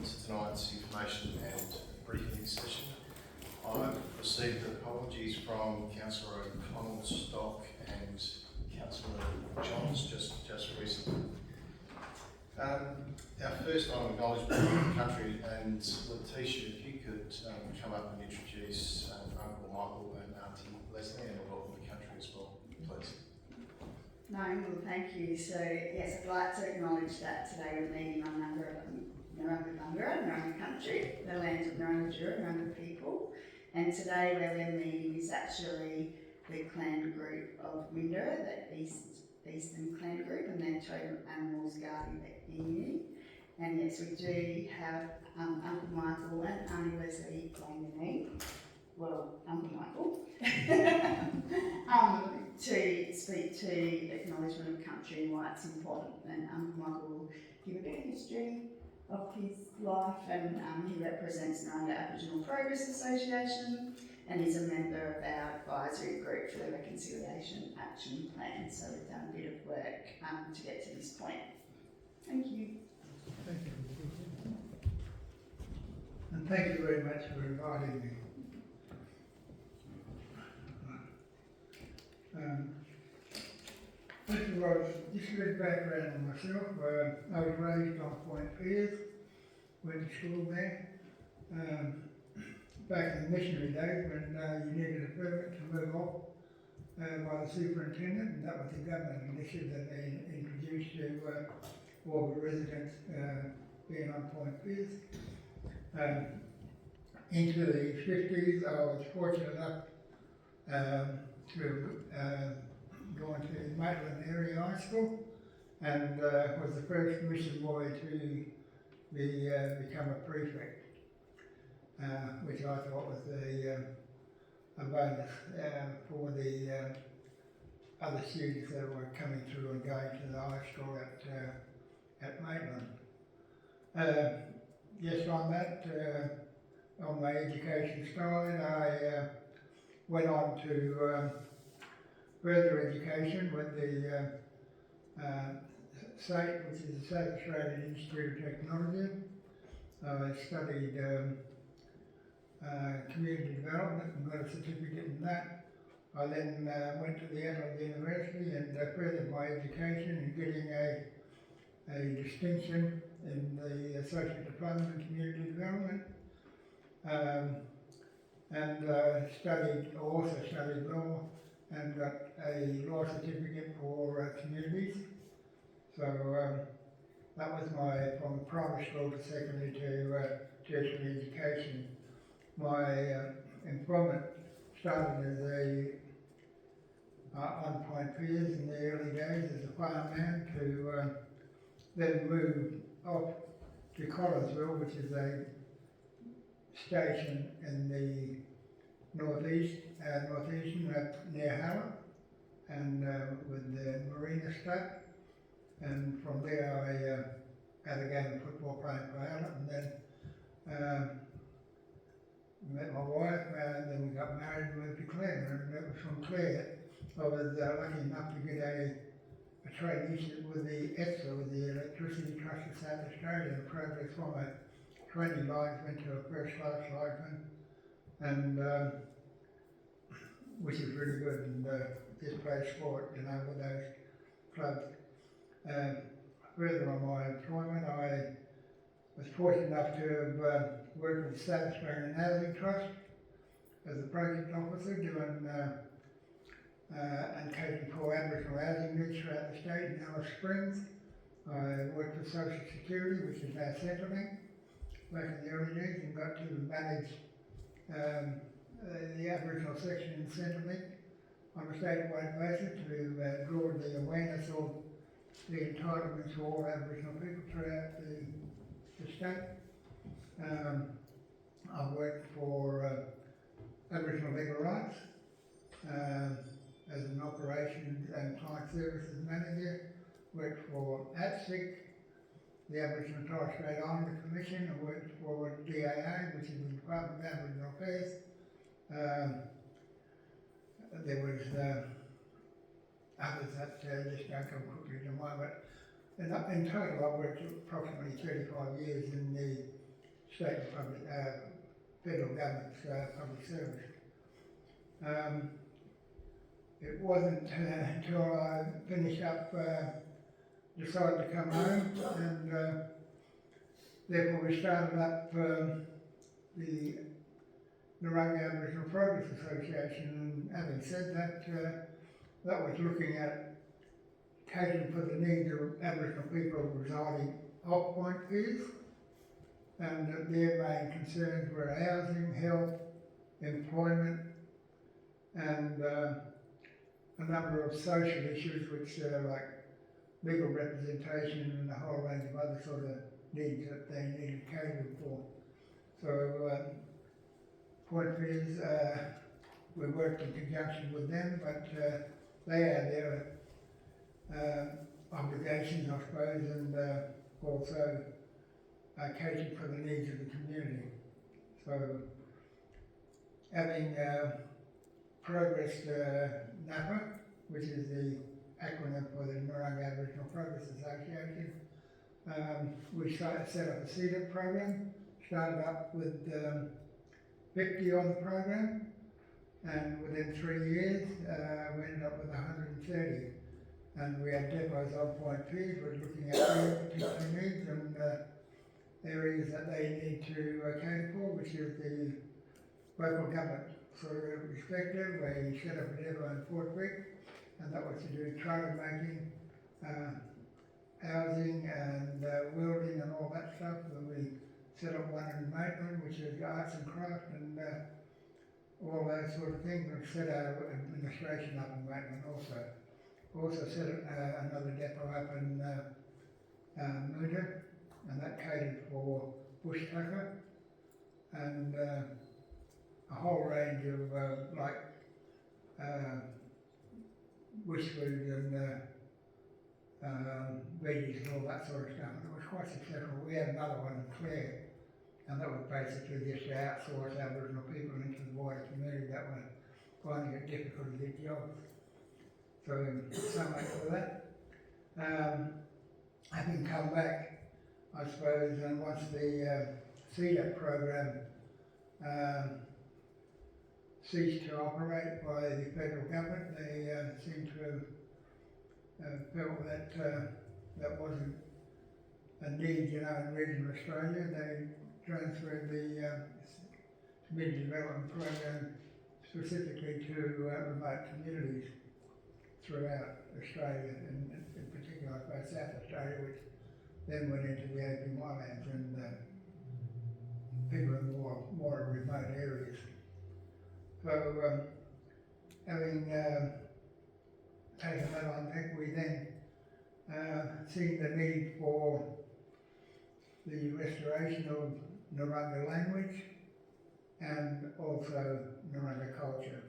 to tonight's information and briefing session. I've received apologies from Councillor O'Connell, Stock and Councillor Johns just recently. Our first item of acknowledgement of the country, and Letitia, if you could come up and introduce Uncle Michael and Auntie Leslie, and welcome the country as well, please. No, well, thank you. So, yes, I'd like to acknowledge that today we're meeting on Narungga country, the land of Narungga, Narungga people. And today where we're meeting is actually the clan group of Windera, the Eastern clan group, and their totem animals guarding the emu. And yes, we do have Uncle Michael and Auntie Leslie playing the knee. Well, Uncle Michael, to speak to acknowledgement of country and why it's important. And Uncle Michael will give a bit of history of his life, and he represents Narungga Aboriginal Progress Association and is a member of our advisory group for the Reconciliation Action Plan. So we've done a bit of work to get to this point. Thank you. Thank you. And thank you very much for inviting me. First of all, just a bit of background on myself. I was raised on Point Piers, went to school there. Back in the missionary days when you needed a permit to move off by the superintendent, and that was the government initiative that they introduced to all the residents being on Point Piers. Into the 50s, I was fortunate enough to go into Maitland Area High School, and was the first mission boy to become a prefect, which I thought was a bonus for the other students that were coming through and going to the high school at Maitland. Just on that, on my education side, I went on to further education with the SAIT, which is the South Australian Institute of Technology. I studied community development and got a certificate in that. I then went to the Adelaide University and furthered my education in getting a distinction in the Associate Diploma in Community Development. And also studied law and got a law certificate for communities. So that was from primary school to secondary to tertiary education. My employment started as on Point Piers in the early days as a fireman, to then move off to Collinsville, which is a station in the northeastern near Hallett, and with the Marina State. And from there I had a game of football playing for Hallett, and then met my wife, and then we got married and moved to Clare. And it was from Clare I was lucky enough to get a traineeship with the ETSA, with the Electricity Trust of South Australia. The progress from a training line went to a first class lineman, and which is really good, and just play sport, with those clubs. Further on my employment, I was fortunate enough to have worked with the South Australian Housing Trust as a project officer, doing and caring for Aboriginal housing needs throughout the state in Alice Springs. I worked for Social Security, which is now Centrelink, back in the early days, and got to manage the Aboriginal section in Centrelink on a statewide basis to draw the awareness of the entitlements of all Aboriginal people throughout the state. I worked for Aboriginal Legal Rights as an operations and client services manager. Worked for ATSIC, the Aboriginal and Torres Strait Islander Commission. I worked for DAA, which is the Department of Aboriginal Affairs. There was others that just don't come quickly to mind, but in total I worked approximately 35 years in the state and public, federal government's public service. It wasn't until I finished up, decided to come home, and therefore we started up the Naranga Aboriginal Progress Association. And having said that, that was looking at catering for the needs of Aboriginal people residing off Point Pearce, and their main concerns were housing, health, employment, and a number of social issues which like legal representation and a whole range of other sort of needs that they needed catering for. So Point Pearce, we worked in conjunction with them, but they had their obligations, I suppose, and also catering for the needs of the community. So having progressed NAPA, which is the acronym for the Naranga Aboriginal Progress Association, we set up a CEDAP program, started up with 50 on the program, and within 3 years we ended up with 130. And we had depots on Point Pearce. We're looking at their particular needs and areas that they need to cater for, which is the local government sort of perspective. We set up a depot in Fort Creek, and that was to do trailer making, housing and welding and all that stuff. And we set up one in Maitland, which is arts and craft and all those sort of things. We set our administration up in Maitland also. Also set another depot up in Moota, and that catered for bush tucker and a whole range of like bush food and veggies and all that sort of stuff. And it was quite successful. We had another one in Clare, and that was basically just to outsource Aboriginal people into the wider community that were finding it difficult to get jobs. So much for that. Having come back, I suppose, and once the CEDAP program ceased to operate by the federal government, they seemed to have felt that that wasn't a need, in regional Australia. They transferred the community development program specifically to remote communities throughout Australia, and in particular, I suppose, South Australia, which then went into the open winelands and people in more remote areas. So, having taken that on deck, we then seen the need for the restoration of Naranga language and also Naranga culture.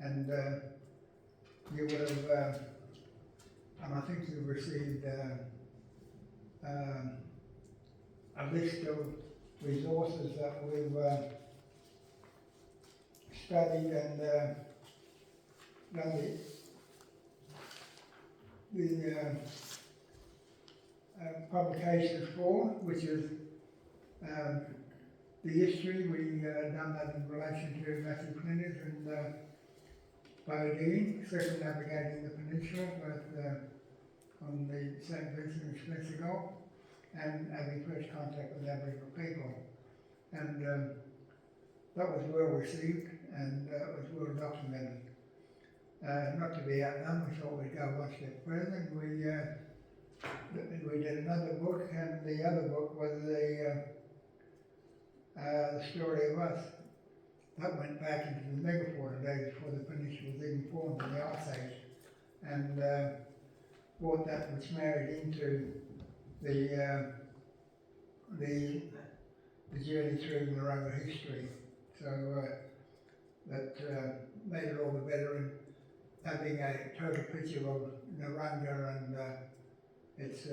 And you would have, and I think you received a list of resources that we've studied and done the publications for, which is the history. We done that in relation to Matthew Flinders and Bodine, circumnavigating the peninsula, both on the St. Vincent and Spencer Gulf, and having first contact with Aboriginal people. And that was well received, and it was well documented. Not to be outdone, we thought we'd go one step further, and we did another book, and the other book was the story of us. That went back into the megafauna days before the peninsula was even formed in the Ice Age, and what that was married into the journey through Naranga history. So that made it all the better in having a total picture of Naranga and its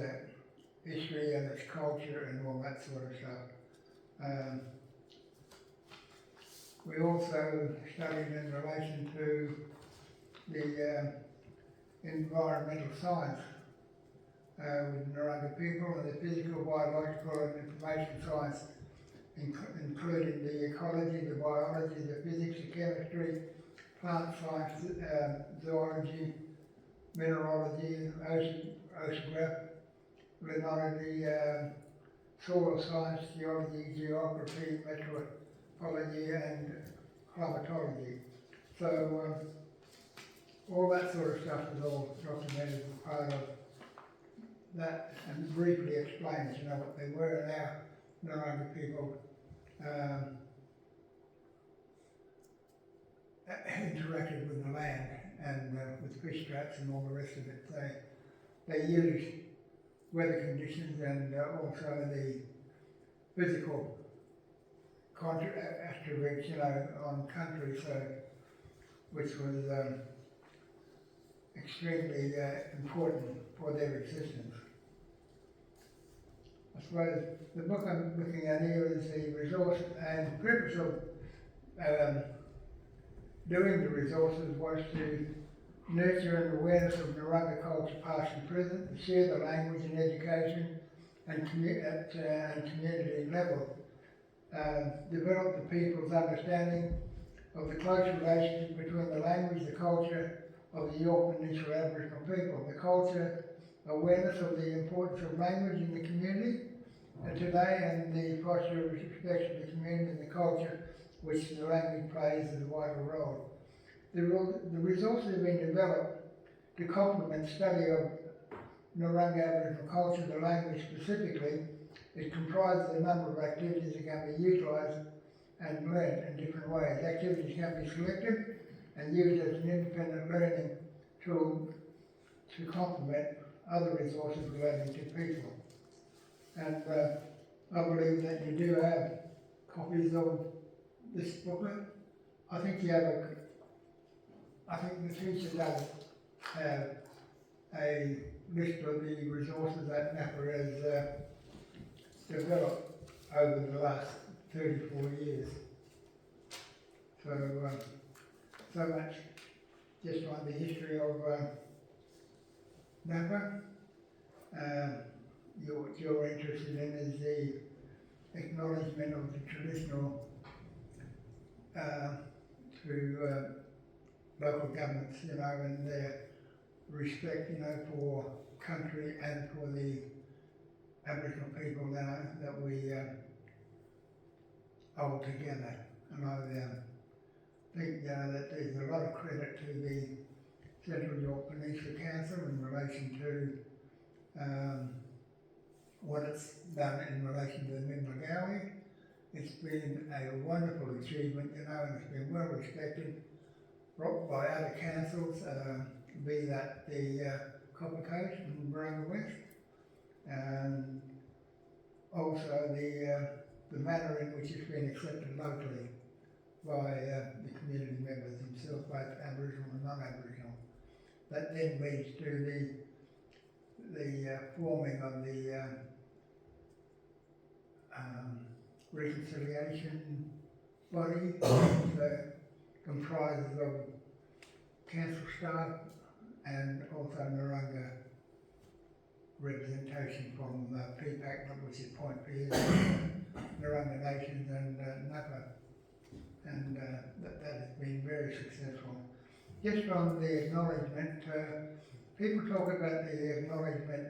history and its culture and all that sort of stuff. We also studied in relation to the environmental science with Naranga people and the physical, biological and information science including the ecology, the biology, the physics, the chemistry, plant science, zoology, mineralogy, oceanography, linology, soil science, geology, geography, meteorology, and climatology. So all that sort of stuff is all documented as part of that, and briefly explains, what they were and how Naranga people interacted with the land and with fish traps and all the rest of it. They used weather conditions and also the physical attributes, on country, which was extremely important for their existence. I suppose the book I'm looking at here is the resource, and the purpose of doing the resources was to nurture an awareness of Naranga culture past and present, to share the language and education and community level, develop the people's understanding of the close relationship between the language, the culture of the Yorke Peninsula Aboriginal people, the culture, awareness of the importance of language in the community today, and the posture of respect for the community and the culture which the language plays a vital role. The resources have been developed to complement study of Naranga Aboriginal culture, the language specifically. It comprises a number of activities that can be utilised and learnt in different ways. Activities can be selected and used as an independent learning tool to complement other resources relating to people. And I believe that you do have copies of this booklet. I think the teacher does have a list of the resources that NAPA has developed over the last 34 years. So much just on the history of NAPA. What you're interested in is the acknowledgement of the traditional through local governments, and their respect, for country and for the Aboriginal people that we hold together. And I think that there's a lot of credit to the Central Yorke Peninsula Council in relation to what it's done in relation to the Mimlegawi. It's been a wonderful achievement, and it's been well respected by other councils, be that the Copper Coast and Barunga West, and also the manner in which it's been accepted locally by the community members themselves, both Aboriginal and non-Aboriginal. That then leads to the forming of the reconciliation body, which comprises of council staff and also Naranga representation from PPAC, which is Point Pears, Naranga Nations and NAPA. And that has been very successful. Just on the acknowledgement, people talk about the acknowledgement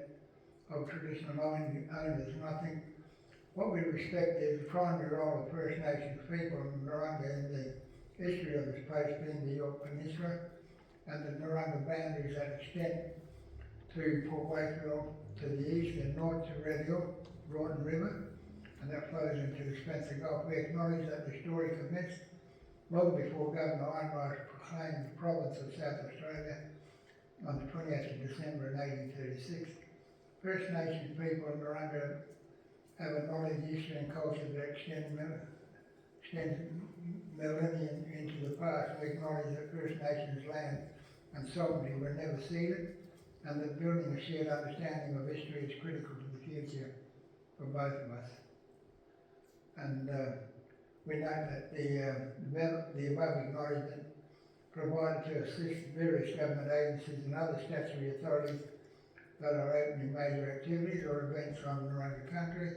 of traditional owners, and I think what we respect is the primary role of First Nations people in Naranga in the history of this place being the Yorke Peninsula and the Naranga boundaries that extend to Port Wakefield to the east and north to Red Hill, Broughton River, and that flows into the Spencer Gulf. We acknowledge that the story commenced long before Governor Ironright proclaimed the province of South Australia on the 20th of December in 1836. First Nations people in Naranga have a knowledge, history and culture that extend millennia into the past. We acknowledge that First Nations land and sovereignty were never ceded, and that building a shared understanding of history is critical to the future for both of us. And we note that the above acknowledgement provided to assist various government agencies and other statutory authorities that are opening major activities or events on Naranga country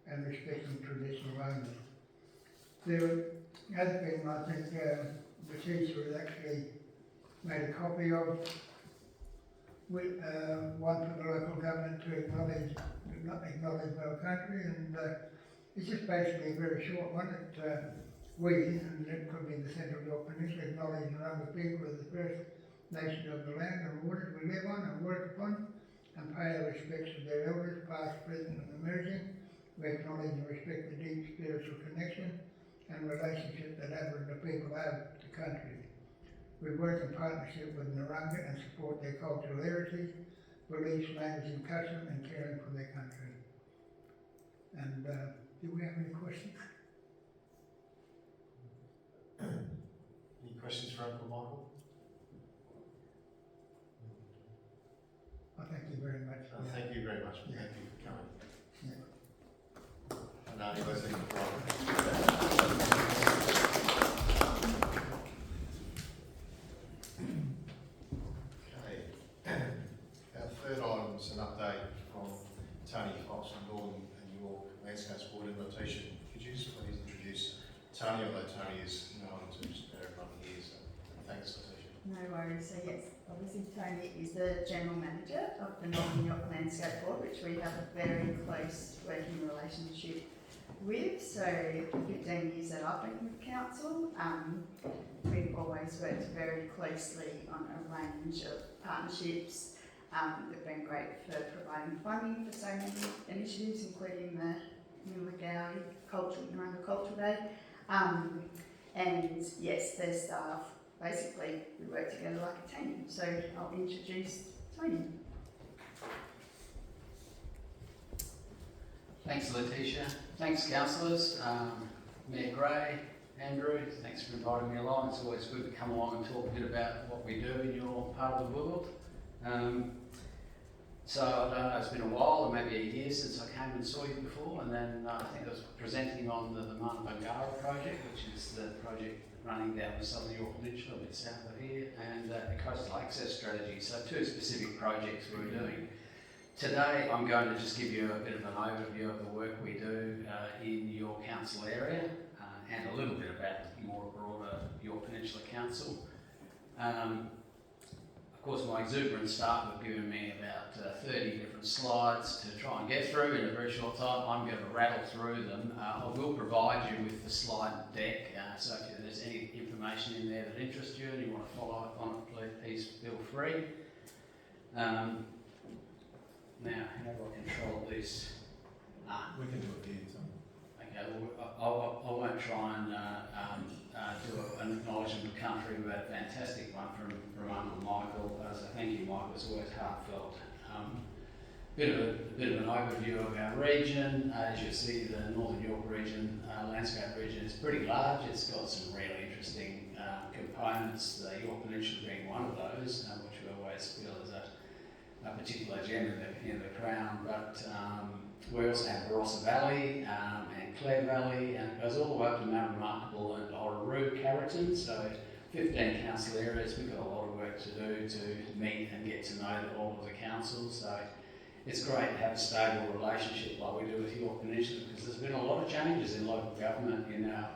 and respecting traditional owners. There has been, I think, the teacher has actually made a copy of with, one for the local government to acknowledge our country, and it's just basically a very short one. We, and it could be the centre of Yorke Peninsula, acknowledge the other people as the first nation of the land and waters we live on and work upon, and pay our respects to their elders, past, present and emerging. We acknowledge and respect the deep spiritual connection and relationship that Aboriginal people have to country. We work in partnership with Narungga and support their cultural heritage, beliefs, language and custom, and caring for their country. And do we have any questions? Any questions for Uncle Michael? Thank you very much. Thank you very much. Yeah. Thank you for coming. Yeah. And anyways, okay. Our third item is an update from Tony Fox from Northern and Yorke Landscapes Board invitation. Could you just please introduce Tony, although Tony is known to just about everyone here, so thanks, Natasha. No worries. So yes, obviously Tony is the General Manager of the Northern Yorke Landscape Board, which we have a very close working relationship with. So 15 years that I've been with Council, we've always worked very closely on a range of partnerships. They've been great for providing funding for so many initiatives, including the Milagawi Narungga Cultural Day. And yes, their staff, basically we work together like a team. So I'll introduce Tony. Thanks, Letitia. Thanks, councillors. Mayor Gray, Andrew, thanks for inviting me along. It's always good to come along and talk a bit about what we do in your part of the world. So I don't know, it's been a while, or maybe a year since I came and saw you before, and then I think I was presenting on the Bangara project, which is the project running down the southern Yorke Peninsula, a bit south of here, and the coastal access strategy. So two specific projects we're doing. Today I'm going to just give you a bit of an overview of the work we do in your council area, and a little bit about more broader Yorke Peninsula Council. Of course, my exuberant staff have given me about 30 different slides to try and get through in a very short time. I'm going to rattle through them. I will provide you with the slide deck, so if there's any information in there that interests you and you want to follow up on it, please feel free. Now, how do I control this? We can do it here, Tom. Okay, well, I won't try and do an acknowledgement of country. We had a fantastic one from Uncle Michael. So thank you, Michael. It's always heartfelt. Bit of an overview of our region. As you see, the Northern Yorke region, landscape region, is pretty large. It's got some really interesting components. The Yorke Peninsula being one of those, which we always feel is a particular gem in the crown. But we also have Barossa Valley and Clare Valley, and it goes all the way up to Mount Remarkable and Orroroo, Carrollton. So 15 council areas. We've got a lot of work to do to meet and get to know all of the councils. So it's great to have a stable relationship like we do with Yorke Peninsula, because there's been a lot of changes in local government in our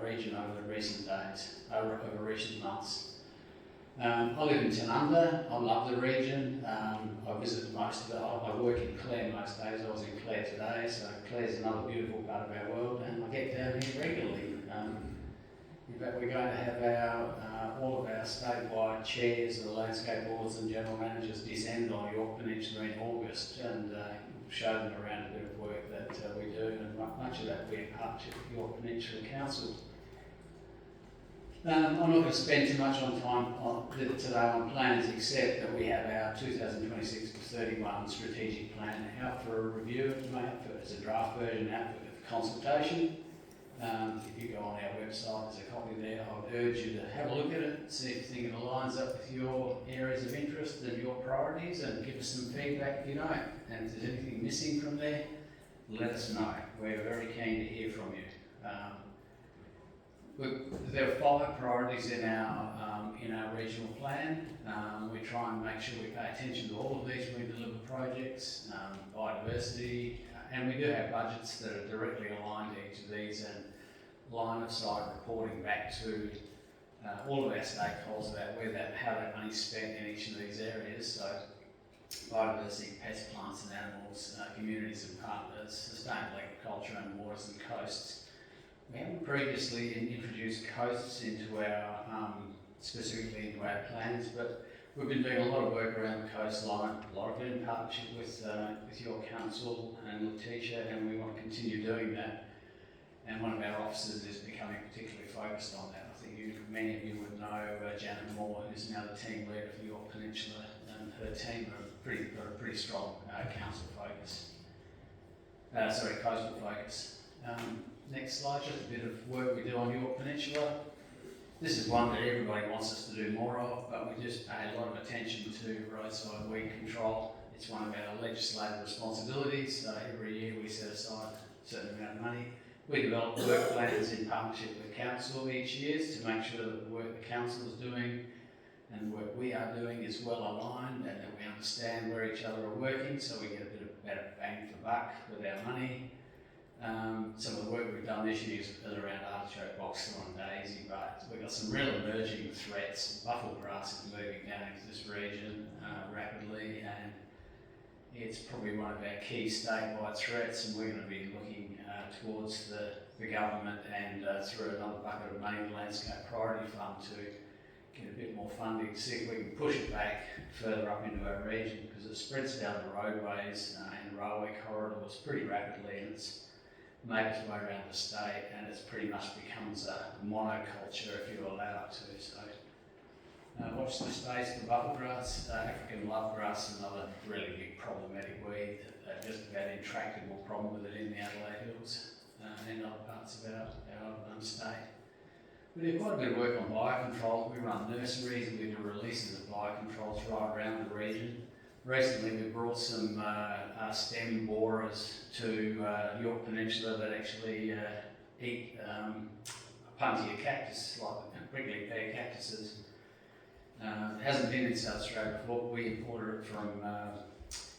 region over the recent days, over recent months. I live in Tanunda. I love the region. I visit most of it. I work in Clare most days. I was in Clare today, so Clare's another beautiful part of our world, and I get down here regularly. In fact, we're going to have all of our statewide chairs of the landscape boards and general managers descend on Yorke Peninsula in August, and show them around a bit of work that we do, and much of that will be in partnership with Yorke Peninsula Council. I'm not going to spend too much time today on plans, except that we have our 2026 to 31 strategic plan out for a review at the moment. It's a draft version out for consultation. If you go on our website, there's a copy there. I would urge you to have a look at it, see if you think it aligns up with your areas of interest and your priorities, and give us some feedback if you don't. And if there's anything missing from there, let us know. We're very keen to hear from you. There are 5 priorities in our regional plan. We try and make sure we pay attention to all of these when we deliver projects, biodiversity, and we do have budgets that are directly aligned to each of these, and line of sight reporting back to all of our stakeholders about how that money's spent in each of these areas. So biodiversity, pets, plants and animals, communities and partners, sustainable agriculture and waters and coasts. We haven't previously introduced coasts into our, specifically into our plans, but we've been doing a lot of work around the coastline, a lot of it in partnership with Yorke Council and Letitia, and we want to continue doing that. And one of our officers is becoming particularly focused on that. I think many of you would know Janet Moore, who's now the team leader for Yorke Peninsula, and her team got a pretty strong council focus. Coastal focus. Next slide, just a bit of work we do on Yorke Peninsula. This is one that everybody wants us to do more of, but we just pay a lot of attention to roadside weed control. It's one of our legislative responsibilities. Every year we set aside a certain amount of money. We develop work plans in partnership with Council each year to make sure that the work the Council is doing and the work we are doing is well aligned and that we understand where each other are working, so we get a bit of better bang for buck with our money. Some of the work we've done this year is around artichoke, boxthorn and daisy, but we've got some real emerging threats. Buffalo grass is moving down into this region rapidly, and it's probably one of our key statewide threats, and we're going to be looking towards the government and through another bucket of money, the Landscape Priority Fund, to get a bit more funding to see if we can push it back further up into our region, because it spreads down the roadways and railway corridors pretty rapidly, and it's made its way around the state, and it's pretty much becomes a monoculture if you allow it to. So watch the space for buffalo grass. African lovegrass, another really big problematic weed, just about intractable problem with it in the Adelaide Hills and other parts of our state. We do quite a bit of work on biocontrol. We run nurseries and we do releases of biocontrols right around the region. Recently we brought some stem borers to Yorke Peninsula that actually eat puntia cactus, like prickly pear cactuses. It hasn't been in South Australia before. We imported it from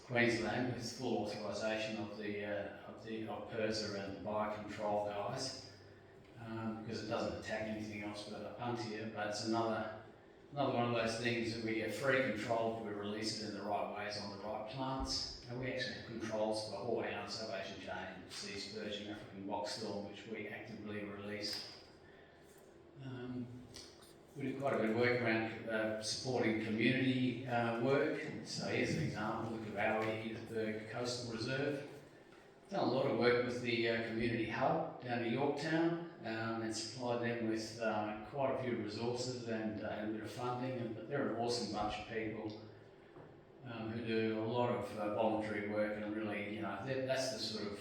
Queensland with full authorisation of PIRSA and the biocontrol guys, because it doesn't attack anything else but a puntia. But it's another one of those things that we get free control if we release it in the right ways on the right plants. And we actually have controls for all our salvation chain, sea spurgeon, African boxthorn, which we actively release. We do quite a bit of work around supporting community work. So here's an example of the Edithburgh Coastal Reserve. Done a lot of work with the community hub down in Yorktown and supplied them with quite a few resources and a bit of funding. But they're an awesome bunch of people who do a lot of voluntary work, and really, that's the sort of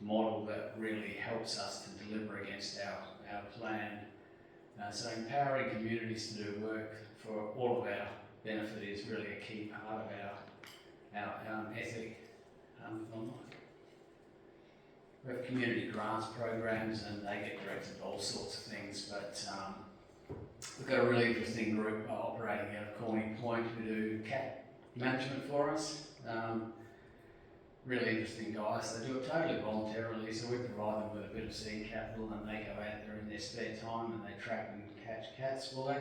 model that really helps us to deliver against our plan. So empowering communities to do work for all of our benefit is really a key part of our ethic. We have community grants programs and they get directed to all sorts of things, but we've got a really interesting group operating out of Corny Point who do cat management for us. Really interesting guys. They do it totally voluntarily, so we provide them with a bit of seed capital and they go out there in their spare time and they track and catch cats. Well,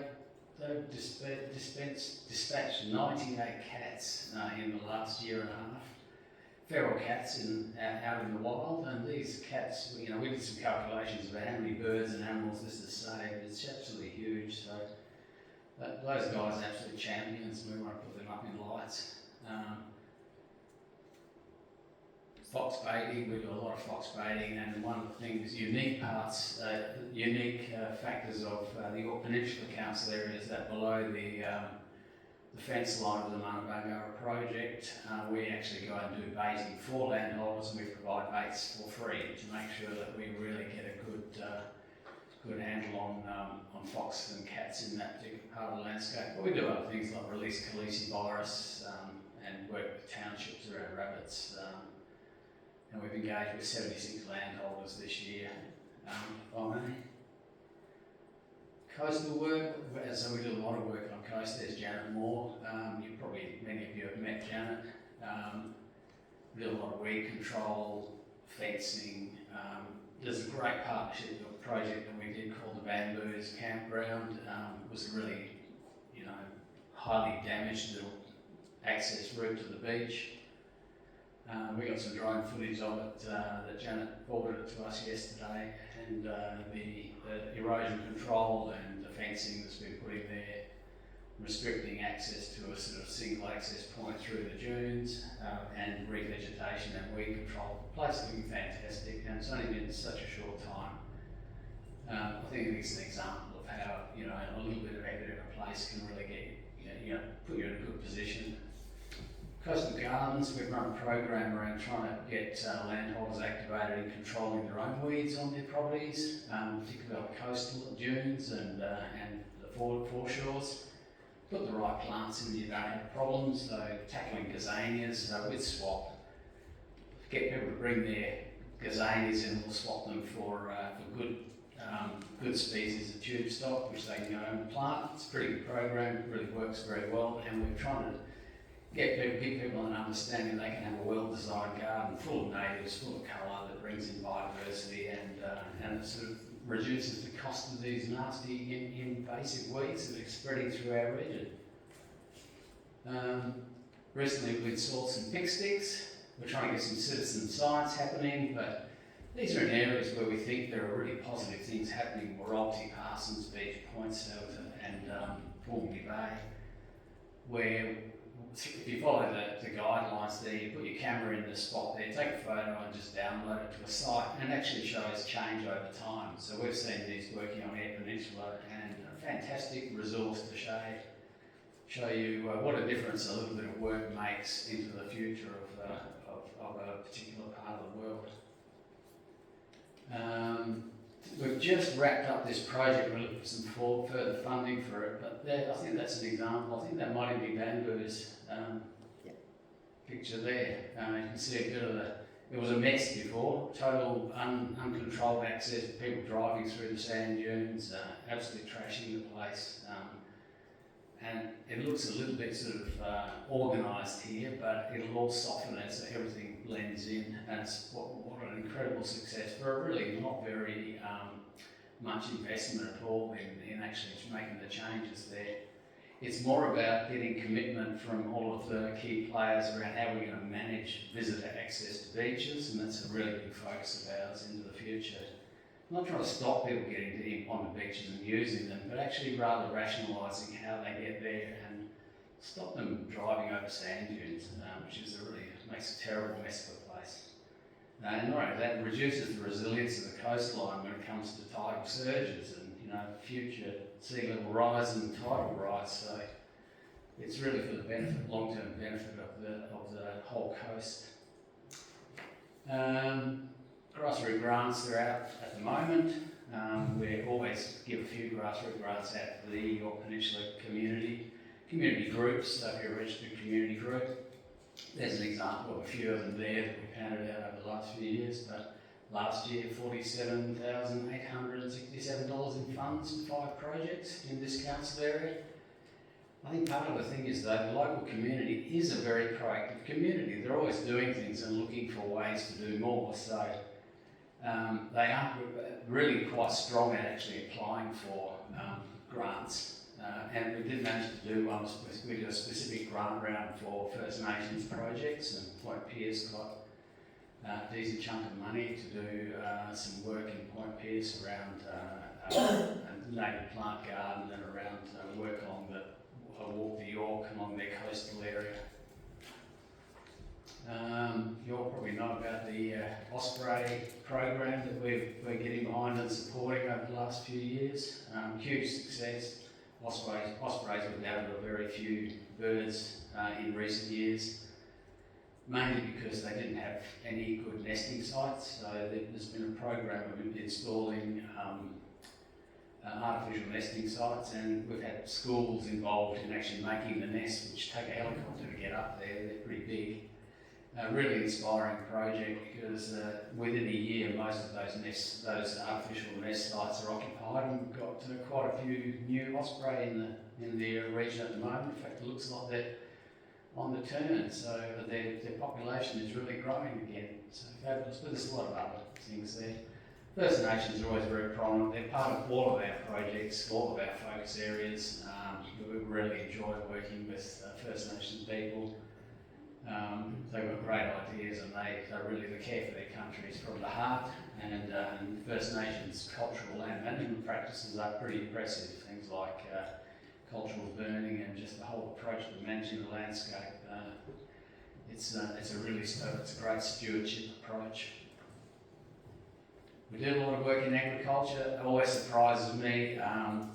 they've dispatched 98 cats in the last year and a half. Feral cats out in the wild, and these cats, we did some calculations about how many birds and animals this has saved. It's absolutely huge. So those guys are absolute champions, and we want to put them up in lights. Fox baiting, we do a lot of fox baiting, and one of the things, unique factors of the Yorke Peninsula Council area is that below the fence line of the Munabungara project, we actually go and do baiting for landholders, and we provide baits for free to make sure that we really get a good handle on foxes and cats in that particular part of the landscape. But we do other things like release calicivirus and work with townships around rabbits. And we've engaged with 76 landholders this year. Coastal work, so we do a lot of work on coast. There's Janet Moore. Many of you have met Janet. We do a lot of weed control, fencing. There's a great partnership project that we did called the Bamboos Campground. It was a really, highly damaged little access route to the beach. We got some drone footage of it that Janet forwarded it to us yesterday, and the erosion control and the fencing that's been put in there, restricting access to a sort of single access point through the dunes, and revegetation and weed control. The place is looking fantastic, and it's only been such a short time. I think it's an example of how a little bit of effort in a place can really get put you in a good position. Coastal Gardens, we've run a program around trying to get landholders activated in controlling their own weeds on their properties, particularly on coastal dunes and the foreshores. Put the right plants in, you don't have problems. So tackling gazanias with swap. Get people to bring their gazanias in, we'll swap them for good species of tube stock, which they can go and plant. It's a pretty good program, it really works very well, and we're trying to give people an understanding they can have a well-designed garden full of natives, full of colour, that brings in biodiversity and it sort of reduces the cost of these nasty invasive weeds that are spreading through our region. Recently we installed some pick sticks. We're trying to get some citizen science happening, but these are in areas where we think there are really positive things happening. Waralty, Parsons Beach, Point Shelter and Formby Bay, where if you follow the guidelines there, you put your camera in the spot there, take a photo and just download it to a site, and it actually shows change over time. So we've seen these working on Yorke Peninsula, and a fantastic resource to show you what a difference a little bit of work makes into the future of a particular part of the world. We've just wrapped up this project. We're looking for some further funding for it, but I think that's an example. I think that might even be Bamboo's picture there. You can see a bit of it was a mess before, total uncontrolled access, people driving through the sand dunes, absolutely trashing the place. And it looks a little bit sort of organised here, but it'll all soften as everything blends in. And it's what an incredible success for a really not very much investment at all in actually making the changes there. It's more about getting commitment from all of the key players around how we're going to manage visitor access to beaches, and that's a really big focus of ours into the future. I'm not trying to stop people getting onto beaches and using them, but actually rather rationalising how they get there and stop them driving over sand dunes, which makes a terrible mess of a place. And not only that, it reduces the resilience of the coastline when it comes to tidal surges and future sea level rise and tidal rise. So it's really for the benefit, long-term benefit of the whole coast. Grassroot grants are out at the moment. We always give a few grassroot grants out to the Yorke Peninsula community groups. So if you're a registered community group, there's an example of a few of them there that we've handed out over the last few years. But last year, $47,867 in funds for 5 projects in this council area. I think part of the thing is that the local community is a very proactive community. They're always doing things and looking for ways to do more. So they are really quite strong at actually applying for grants. And we did manage to do one. We did a specific grant round for First Nations projects, and Point Pierce got a decent chunk of money to do some work in Point Pierce around a native plant garden and around work along Walk the Yorke along their coastal area. You all probably know about the Osprey program that we're getting behind and supporting over the last few years. Huge success. Ospreys were down to a very few birds in recent years, mainly because they didn't have any good nesting sites. So there's been a program of installing artificial nesting sites, and we've had schools involved in actually making the nests, which take a helicopter to get up there. They're pretty big. Really inspiring project because within a year most of those artificial nest sites are occupied, and we've got quite a few new osprey in the region at the moment. In fact, it looks like on the turn, so their population is really growing again. So fabulous, but there's a lot of other things there. First Nations are always very prominent. They're part of all of our projects, all of our focus areas. We really enjoy working with First Nations people. They've got great ideas, and they really care for their countries from the heart. And First Nations cultural land management practices are pretty impressive. Things like cultural burning and just the whole approach to managing the landscape. It's a great stewardship approach. We do a lot of work in agriculture. It always surprises me.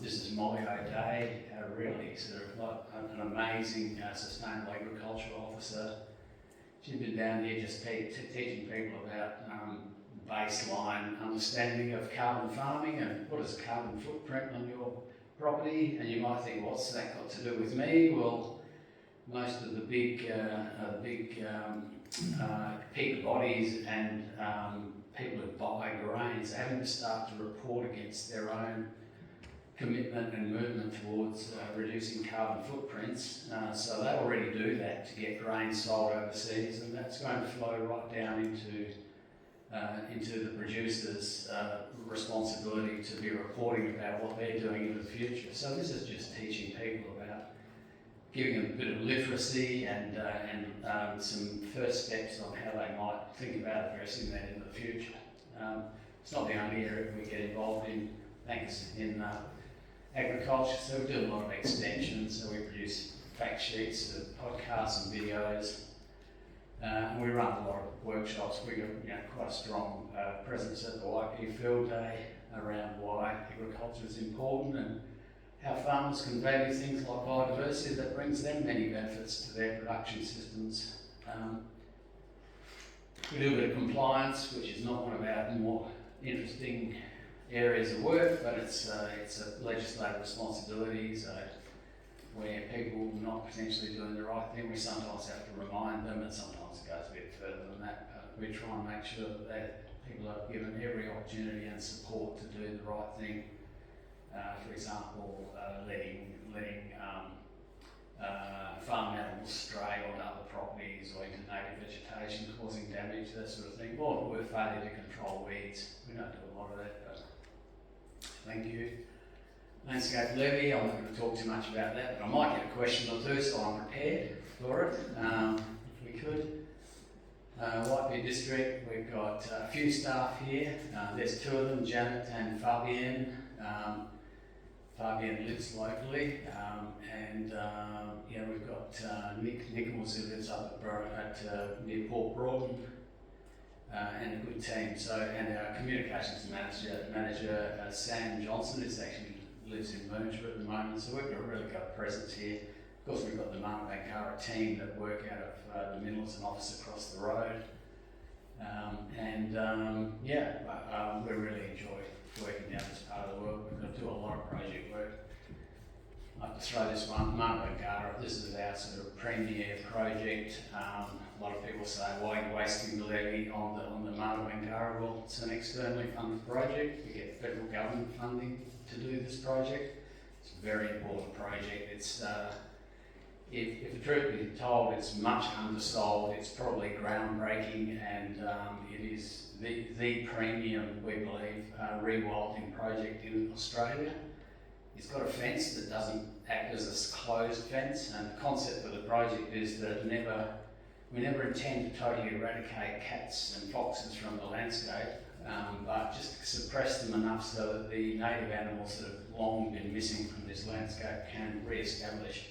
This is Molly O'Day, really sort of like an amazing sustainable agricultural officer. She's been down here just teaching people about baseline understanding of carbon farming and what is carbon footprint on your property. And you might think, what's that got to do with me? Well, most of the big peak bodies and people who buy grains are having to start to report against their own commitment and movement towards reducing carbon footprints. So they already do that to get grain sold overseas, and that's going to flow right down into the producers' responsibility to be reporting about what they're doing in the future. So this is just teaching people about giving them a bit of literacy and some first steps on how they might think about addressing that in the future. It's not the only area we get involved in, thanks, in agriculture, so we do a lot of extensions, so we produce fact sheets, podcasts and videos, and we run a lot of workshops. We got quite a strong presence at the Waipia Field Day around why agriculture is important and how farmers can value things like biodiversity that brings them many benefits to their production systems. We do a bit of compliance, which is not one of our more interesting areas of work, but it's a legislative responsibility. So where people are not potentially doing the right thing, we sometimes have to remind them, and sometimes it goes a bit further than that. But we try and make sure that people are given every opportunity and support to do the right thing. For example, letting farm animals stray on other properties or into native vegetation, causing damage, that sort of thing. Or we're failure to control weeds. We don't do a lot of that, but thank you. Landscape levy, I'm not going to talk too much about that, but I might get a question or two, so I'm prepared for it, if we could. Waipia District, we've got a few staff here. There's two of them, Janet and Fabienne. Fabienne lives locally, and we've got Nick Nichols, who lives up at near Port Broughton, and a good team. So, and our communications manager Sam Johnson, is actually lives in Moonsborough at the moment. So we've really got a presence here. Of course, we've got the Martin Bankara team that work out of the Middleton office across the road, we really enjoy working down this part of the world. We've got to do a lot of project work. I have to throw this one, Martin Bankara. This is our sort of premier project. A lot of people say, why are you wasting the levy on the Martin Bankara? Well, it's an externally funded project. We get federal government funding to do this project. It's a very important project. It's if the truth be told, it's much undersold. It's probably groundbreaking, and it is the premium, we believe, rewilding project in Australia. It's got a fence that doesn't act as a closed fence, and the concept of the project is that we never intend to totally eradicate cats and foxes from the landscape, but just suppress them enough so that the native animals that have long been missing from this landscape can re-establish.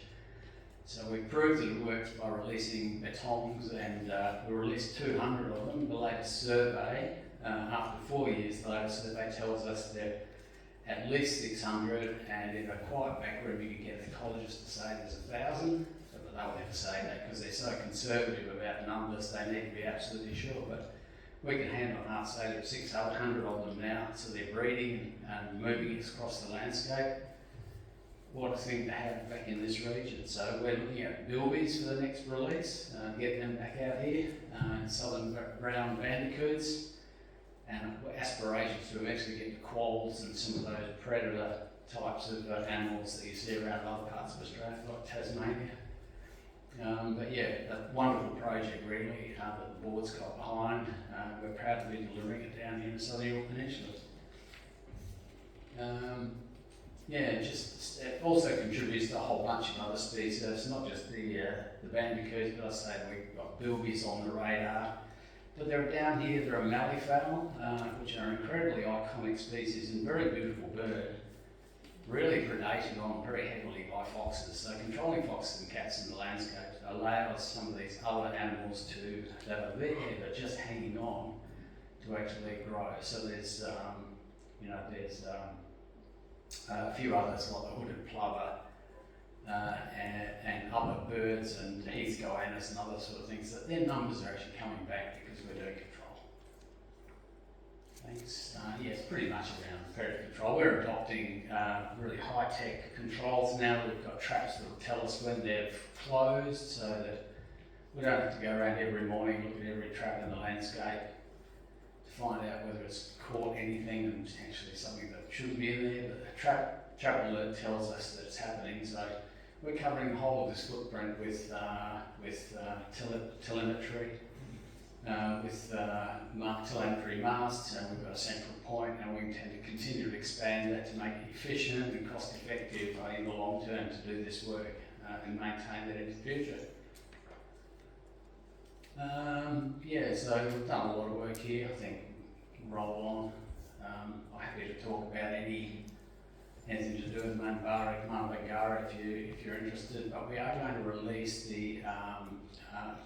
So we proved that it works by releasing bettongs, and we released 200 of them. The latest survey, after 4 years, the latest survey tells us they're at least 600, and in a quiet back room you can get the ecologists to say there's 1,000, but they'll never say that because they're so conservative about numbers, they need to be absolutely sure. But we can hand on heart say there's 600 of them now, so they're breeding and moving across the landscape. What a thing to have back in this region. So we're looking at bilbies for the next release, get them back out here, southern brown bandicoots, and aspirations to eventually get to quolls and some of those predator types of animals that you see around other parts of Australia, like Tasmania. But yeah, a wonderful project really that the board's got behind. We're proud to be delivering it down here in the southern Yorke Peninsula. Yeah, just it also contributes to a whole bunch of other species. It's not just the bandicoots, but I say we've got bilbies on the radar. But they're down here. There are malleefowl, which are incredibly iconic species and very beautiful bird. Really predated on very heavily by foxes. So controlling foxes and cats in the landscape allows some of these other animals that are there but just hanging on to actually grow. So there's a few others like the hooded plover and other birds and heath goannas and other sort of things. That their numbers are actually coming back because we're doing control. Thanks. Yeah, it's pretty much around predator control. We're adopting really high-tech controls now. We've got traps that will tell us when they've closed, so that we don't have to go around every morning, look at every trap in the landscape to find out whether it's caught anything and potentially something that shouldn't be in there. But a trap alert tells us that it's happening. So we're covering the whole of this footprint with telemetry. With telemetry masts, and we've got a central point, and we intend to continue to expand that to make it efficient and cost effective in the long term to do this work and maintain that in the future. Yeah, so we've done a lot of work here. I think roll on. I'm happy to talk about anything to do with Mundabangara if you're interested, but we are going to release the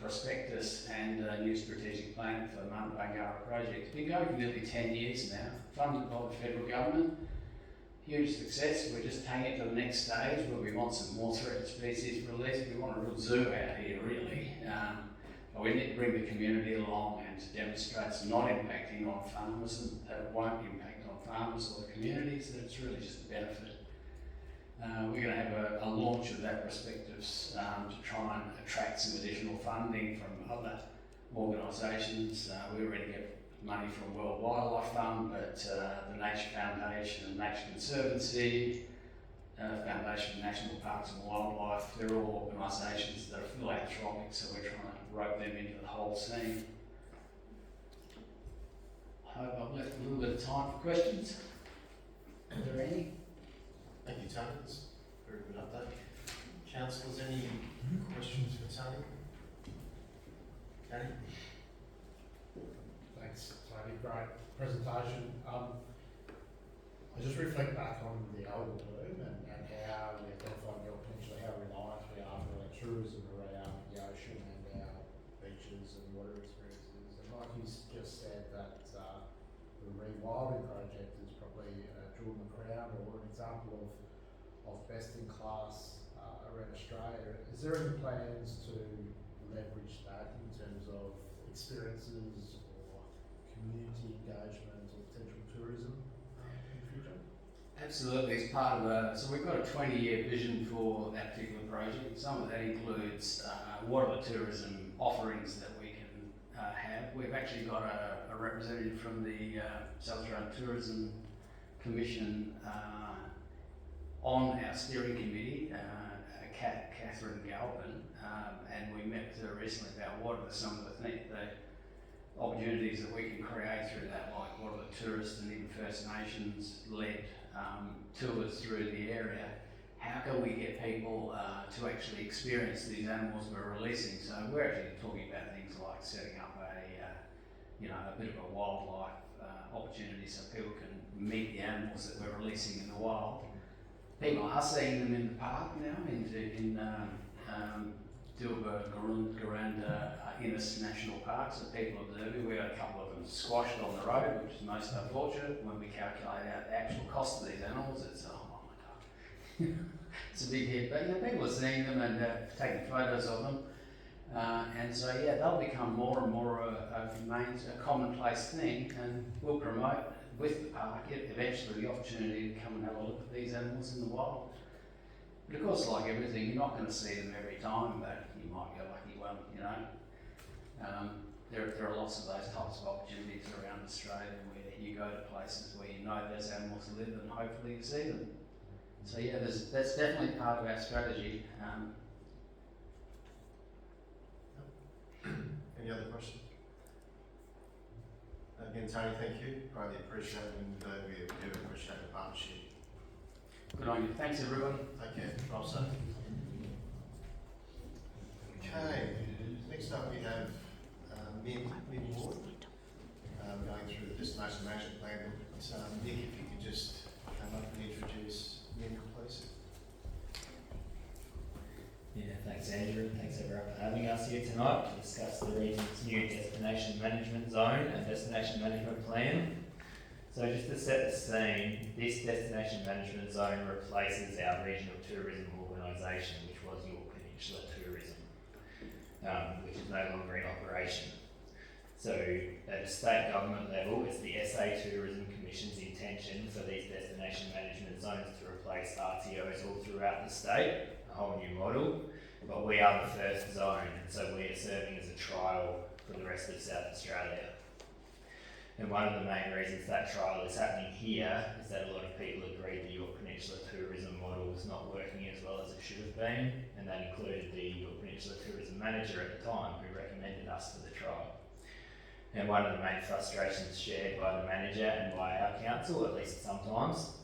prospectus and new strategic plan for the Mundabangara project. It's been going for nearly 10 years now, funded by the federal government. Huge success. We're just taking it to the next stage where we want some more threatened species released. We want a real zoo out here, really. But we need to bring the community along and to demonstrate it's not impacting on farmers and that it won't impact on farmers or the communities, that it's really just a benefit. We're going to have a launch of that prospectus to try and attract some additional funding from other organisations. We already get money from World Wildlife Fund, but the Nature Foundation and Nature Conservancy, Foundation for National Parks and Wildlife, they're all organisations that are philanthropic, so we're trying to rope them into the whole scene. I hope I've left a little bit of time for questions. Are there any? Thank you, Tony. That's a very good update. Councillors, any questions for Tony? Danny? Thanks, Tony. Great presentation. I just reflect back on the algal bloom and how we identified Yorke Peninsula, how reliant we are for our tourism around the ocean and our beaches and water experiences. And like you just said, that the rewilding project is probably a jewel in the crown or an example of best in class around Australia. Is there any plans to leverage that in terms of experiences or community engagement or potential tourism in the future? Absolutely, it's part of so we've got a 20-year vision for that particular project. Some of that includes what are the tourism offerings that we can have. We've actually got a representative from the South Australian Tourism Commission on our steering committee, Catherine Galpin, and we met with her recently about what are some of the opportunities that we can create through that, like what are the tourist and even First Nations led tours through the area. How can we get people to actually experience these animals we're releasing? So we're actually talking about things like setting up a bit of a wildlife opportunity so people can meet the animals that we're releasing in the wild. People are seeing them in the park now, in Dilba, Garanda, Innes National Parks that people are observing. We had a couple of them squashed on the road, which is most unfortunate. When we calculate out the actual cost of these animals, it's oh my god, it's a big hit. But people are seeing them and taking photos of them, and so they'll become more and more a commonplace thing, and we'll promote with the park eventually the opportunity to come and have a look at these animals in the wild. But of course, like everything, you're not going to see them every time, but you might get a lucky one, There are lots of those types of opportunities around Australia where you go to places where you know those animals live and hopefully you see them. So that's definitely part of our strategy. Any other questions? Again, Tony, thank you. Greatly appreciate it, and we do appreciate the partnership. Good on you. Thanks, everybody. Take care. Drive safe. Okay. Next up, we have Min Ward going through the destination management plan. Nick, if you could just come up and introduce Min, please. Yeah, thanks Andrew, thanks everyone for having us here tonight to discuss the region's new destination management zone and destination management plan. So just to set the scene, this destination management zone replaces our regional tourism organisation, which was Yorke Peninsula Tourism, which is no longer in operation. So at a state government level, it's the SA Tourism Commission's intention for these destination management zones to replace RTOs all throughout the state, a whole new model, but we are the first zone, and so we are serving as a trial for the rest of South Australia. And one of the main reasons that trial is happening here is that a lot of people agreed the Yorke Peninsula tourism model was not working as well as it should have been, and that included the Yorke Peninsula tourism manager at the time who recommended us for the trial. And one of the main frustrations shared by the manager and by our council, at least sometimes,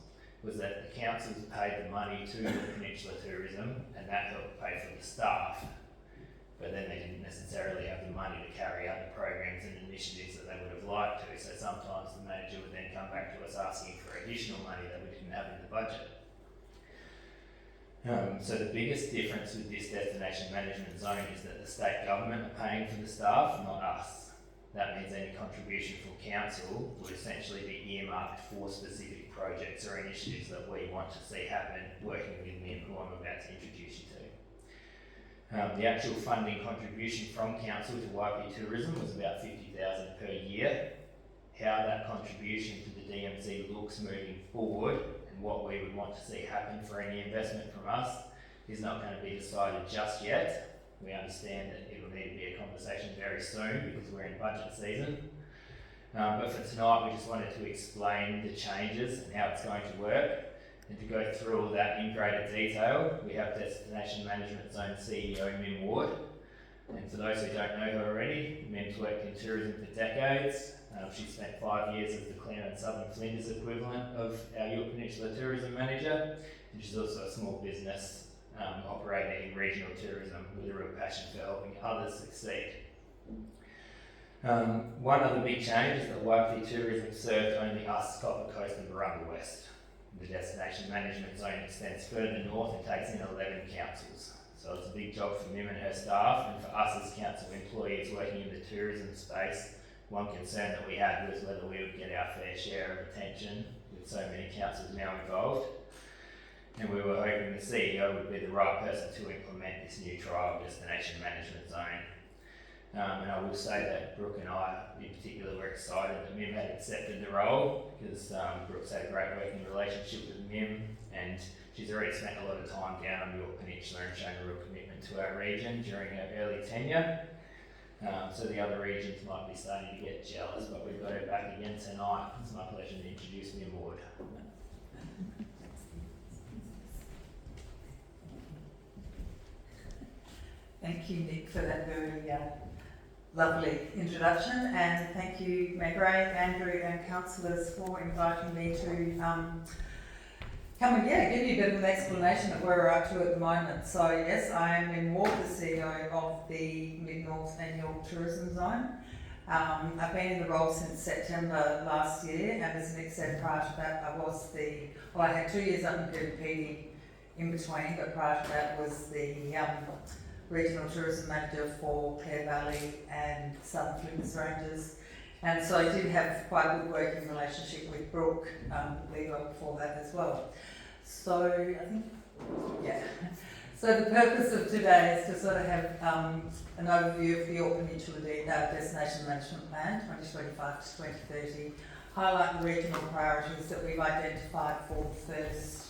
was that the councils paid the money to the Peninsula Tourism, and that helped pay for the staff, but then they didn't necessarily have the money to carry out the programs and initiatives that they would have liked to, so sometimes the manager would then come back to us asking for additional money that we didn't have in the budget. So the biggest difference with this destination management zone is that the state government are paying for the staff, not us. That means any contribution from council would essentially be earmarked for specific projects or initiatives that we want to see happen, working with MIM, who I'm about to introduce you to. The actual funding contribution from council to YP Tourism was about $50,000 per year. How that contribution to the DMZ looks moving forward and what we would want to see happen for any investment from us is not going to be decided just yet. We understand that it will need to be a conversation very soon because we're in budget season. But for tonight, we just wanted to explain the changes and how it's going to work. And to go through all that in greater detail, we have Destination Management Zone CEO Min Ward. And for those who don't know her already, Min's worked in tourism for decades. She spent 5 years as the Clan and Southern Flinders equivalent of our Yorke Peninsula Tourism Manager. And she's also a small business operator in regional tourism with a real passion for helping others succeed. One other big change is that YP Tourism served only us, Copper Coast and Barunga West. The destination management zone extends further north and takes in 11 councils. So it's a big job for Mim and her staff, and for us as council employees working in the tourism space, one concern that we had was whether we would get our fair share of attention with so many councils now involved. And we were hoping the CEO would be the right person to implement this new trial destination management zone. And I will say that Brooke and I in particular were excited that Mim had accepted the role because Brooke's had a great working relationship with Mim, and she's already spent a lot of time down on Yorke Peninsula and shown a real commitment to our region during her early tenure. So the other regions might be starting to get jealous, but we've got her back again tonight. It's my pleasure to introduce Min Ward. Thank you, Nick, for that very lovely introduction, and thank you, Meg Ray, Andrew and councillors for inviting me to come and give you a bit of an explanation of where we're up to at the moment. So yes, I am Min Ward, the CEO of the Mid-North and Yorke Tourism Zone. I've been in the role since September last year, and as Nick said, prior to that I had 2 years up in PD in between, but prior to that was the Regional Tourism Manager for Clare Valley and Southern Flinders Ranges. And so I did have quite a good working relationship with Brooke, lead on before that as well. So I think, So the purpose of today is to sort of have an overview of the Yorke Peninsula Destination Management Plan 2025 to 2030, highlight the regional priorities that we've identified for the first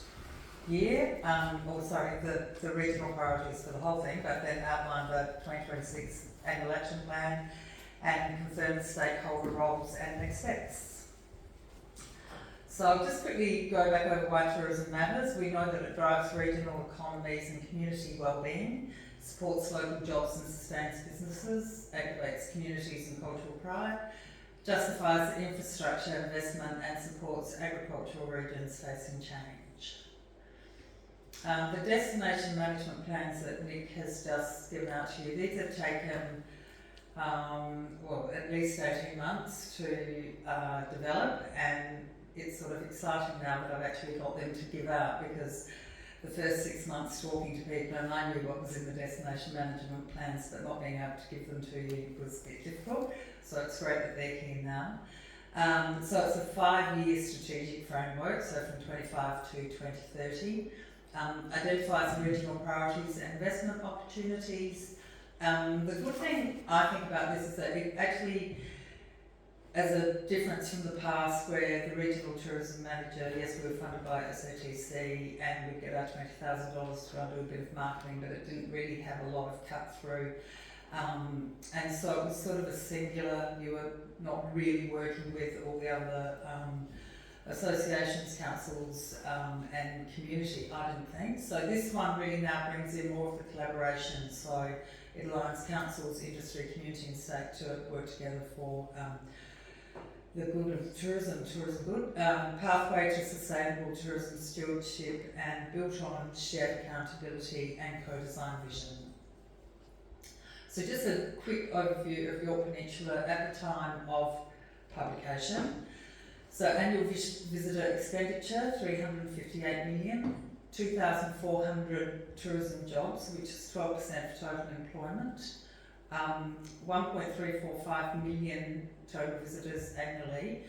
year, the regional priorities for the whole thing, but then outline the 2026 annual action plan and confirm stakeholder roles and next steps. So I'll just quickly go back over why tourism matters. We know that it drives regional economies and community wellbeing. supports local jobs and sustains businesses, activates communities and cultural pride, justifies infrastructure investment and supports agricultural regions facing change. The destination management plans that Nick has just given out to you, these have taken at least 18 months to develop, and it's sort of exciting now that I've actually got them to give out, because the first 6 months talking to people and I knew what was in the destination management plans, but not being able to give them to you was a bit difficult. So it's great that they're here now. So it's a 5-year strategic framework, so from 25 to 2030. Identifies regional priorities and investment opportunities. The good thing I think about this is that it actually, as a difference from the past where the regional tourism manager, yes, we were funded by SOTC and we'd get our $20,000 to go and do a bit of marketing, but it didn't really have a lot of cut through. And so it was sort of a singular, you were not really working with all the other associations, councils and community, I didn't think. So this one really now brings in more of the collaboration, so it aligns councils, industry, community and state to work together for the good of tourism good, pathway to sustainable tourism stewardship and built on shared accountability and co-design vision. So just a quick overview of Yorke Peninsula at the time of publication. So annual visitor expenditure, 358 million, 2,400 tourism jobs, which is 12% of total employment, 1.345 million total visitors annually.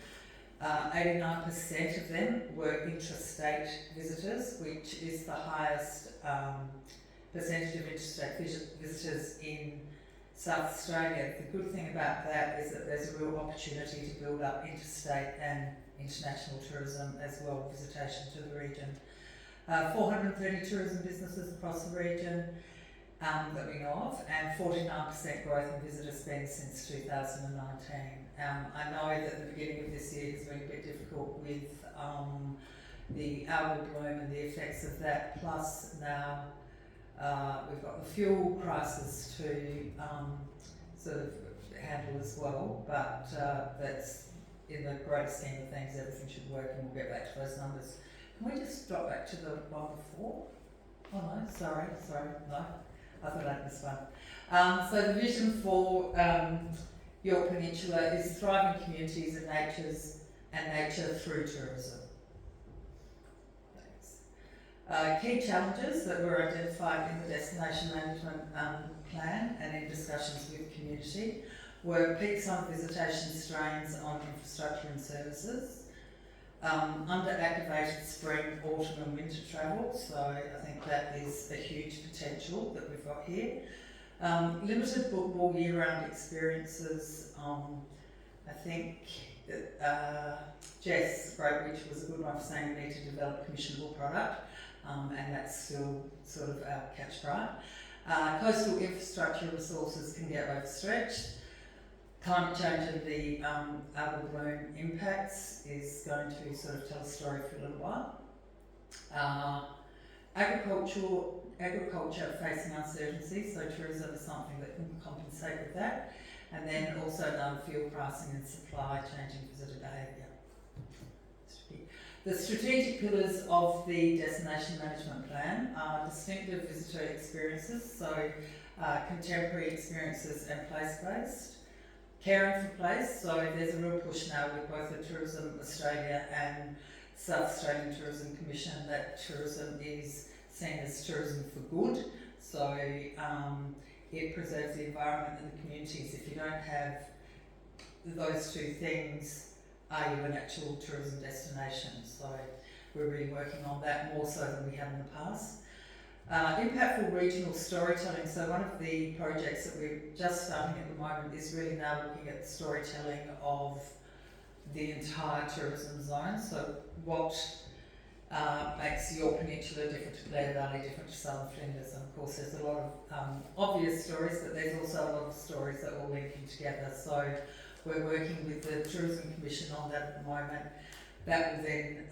89% of them were intrastate visitors, which is the highest percentage of interstate visitors in South Australia. The good thing about that is that there's a real opportunity to build up interstate and international tourism as well, visitation to the region. 430 tourism businesses across the region that we know of, and 49% growth in visitor spend since 2019. I know that the beginning of this year has been a bit difficult with the algal bloom and the effects of that, plus now we've got the fuel crisis to sort of handle as well, but that's in the great scheme of things, everything should work, and we'll get back to those numbers. Can we just drop back to the one before? Oh no, sorry, no, I thought I'd missed one. So the vision for Yorke Peninsula is thriving communities and nature through tourism. Key challenges that were identified in the destination management plan and in discussions with community were peak summer visitation strains on infrastructure and services, under-activated spring, autumn and winter travel, so I think that is a huge potential that we've got here. Limited bookable year-round experiences. I think that Jess Greatwich was a good one for saying we need to develop a commissionable product. And that's still sort of our catch cry. Coastal infrastructure resources can get overstretched. Climate change and the algal bloom impacts is going to sort of tell a story for a little while. Agriculture facing uncertainty, so tourism is something that can compensate with that. And then also non-fuel pricing and supply, changing visitor behaviour. The strategic pillars of the destination management plan are distinctive visitor experiences, so contemporary experiences and place-based. Caring for place, so there's a real push now with both the Tourism Australia and South Australian Tourism Commission that tourism is seen as tourism for good, so it preserves the environment and the communities. If you don't have those two things, are you an actual tourism destination? So we're really working on that more so than we have in the past. Impactful regional storytelling. So one of the projects that we're just starting at the moment is really now looking at the storytelling of the entire tourism zone. So what makes Yorke Peninsula different to Blair Valley, different to Southern Flinders. And of course there's a lot of obvious stories, but there's also a lot of stories that all link in together. So we're working with the Tourism Commission on that at the moment. That will then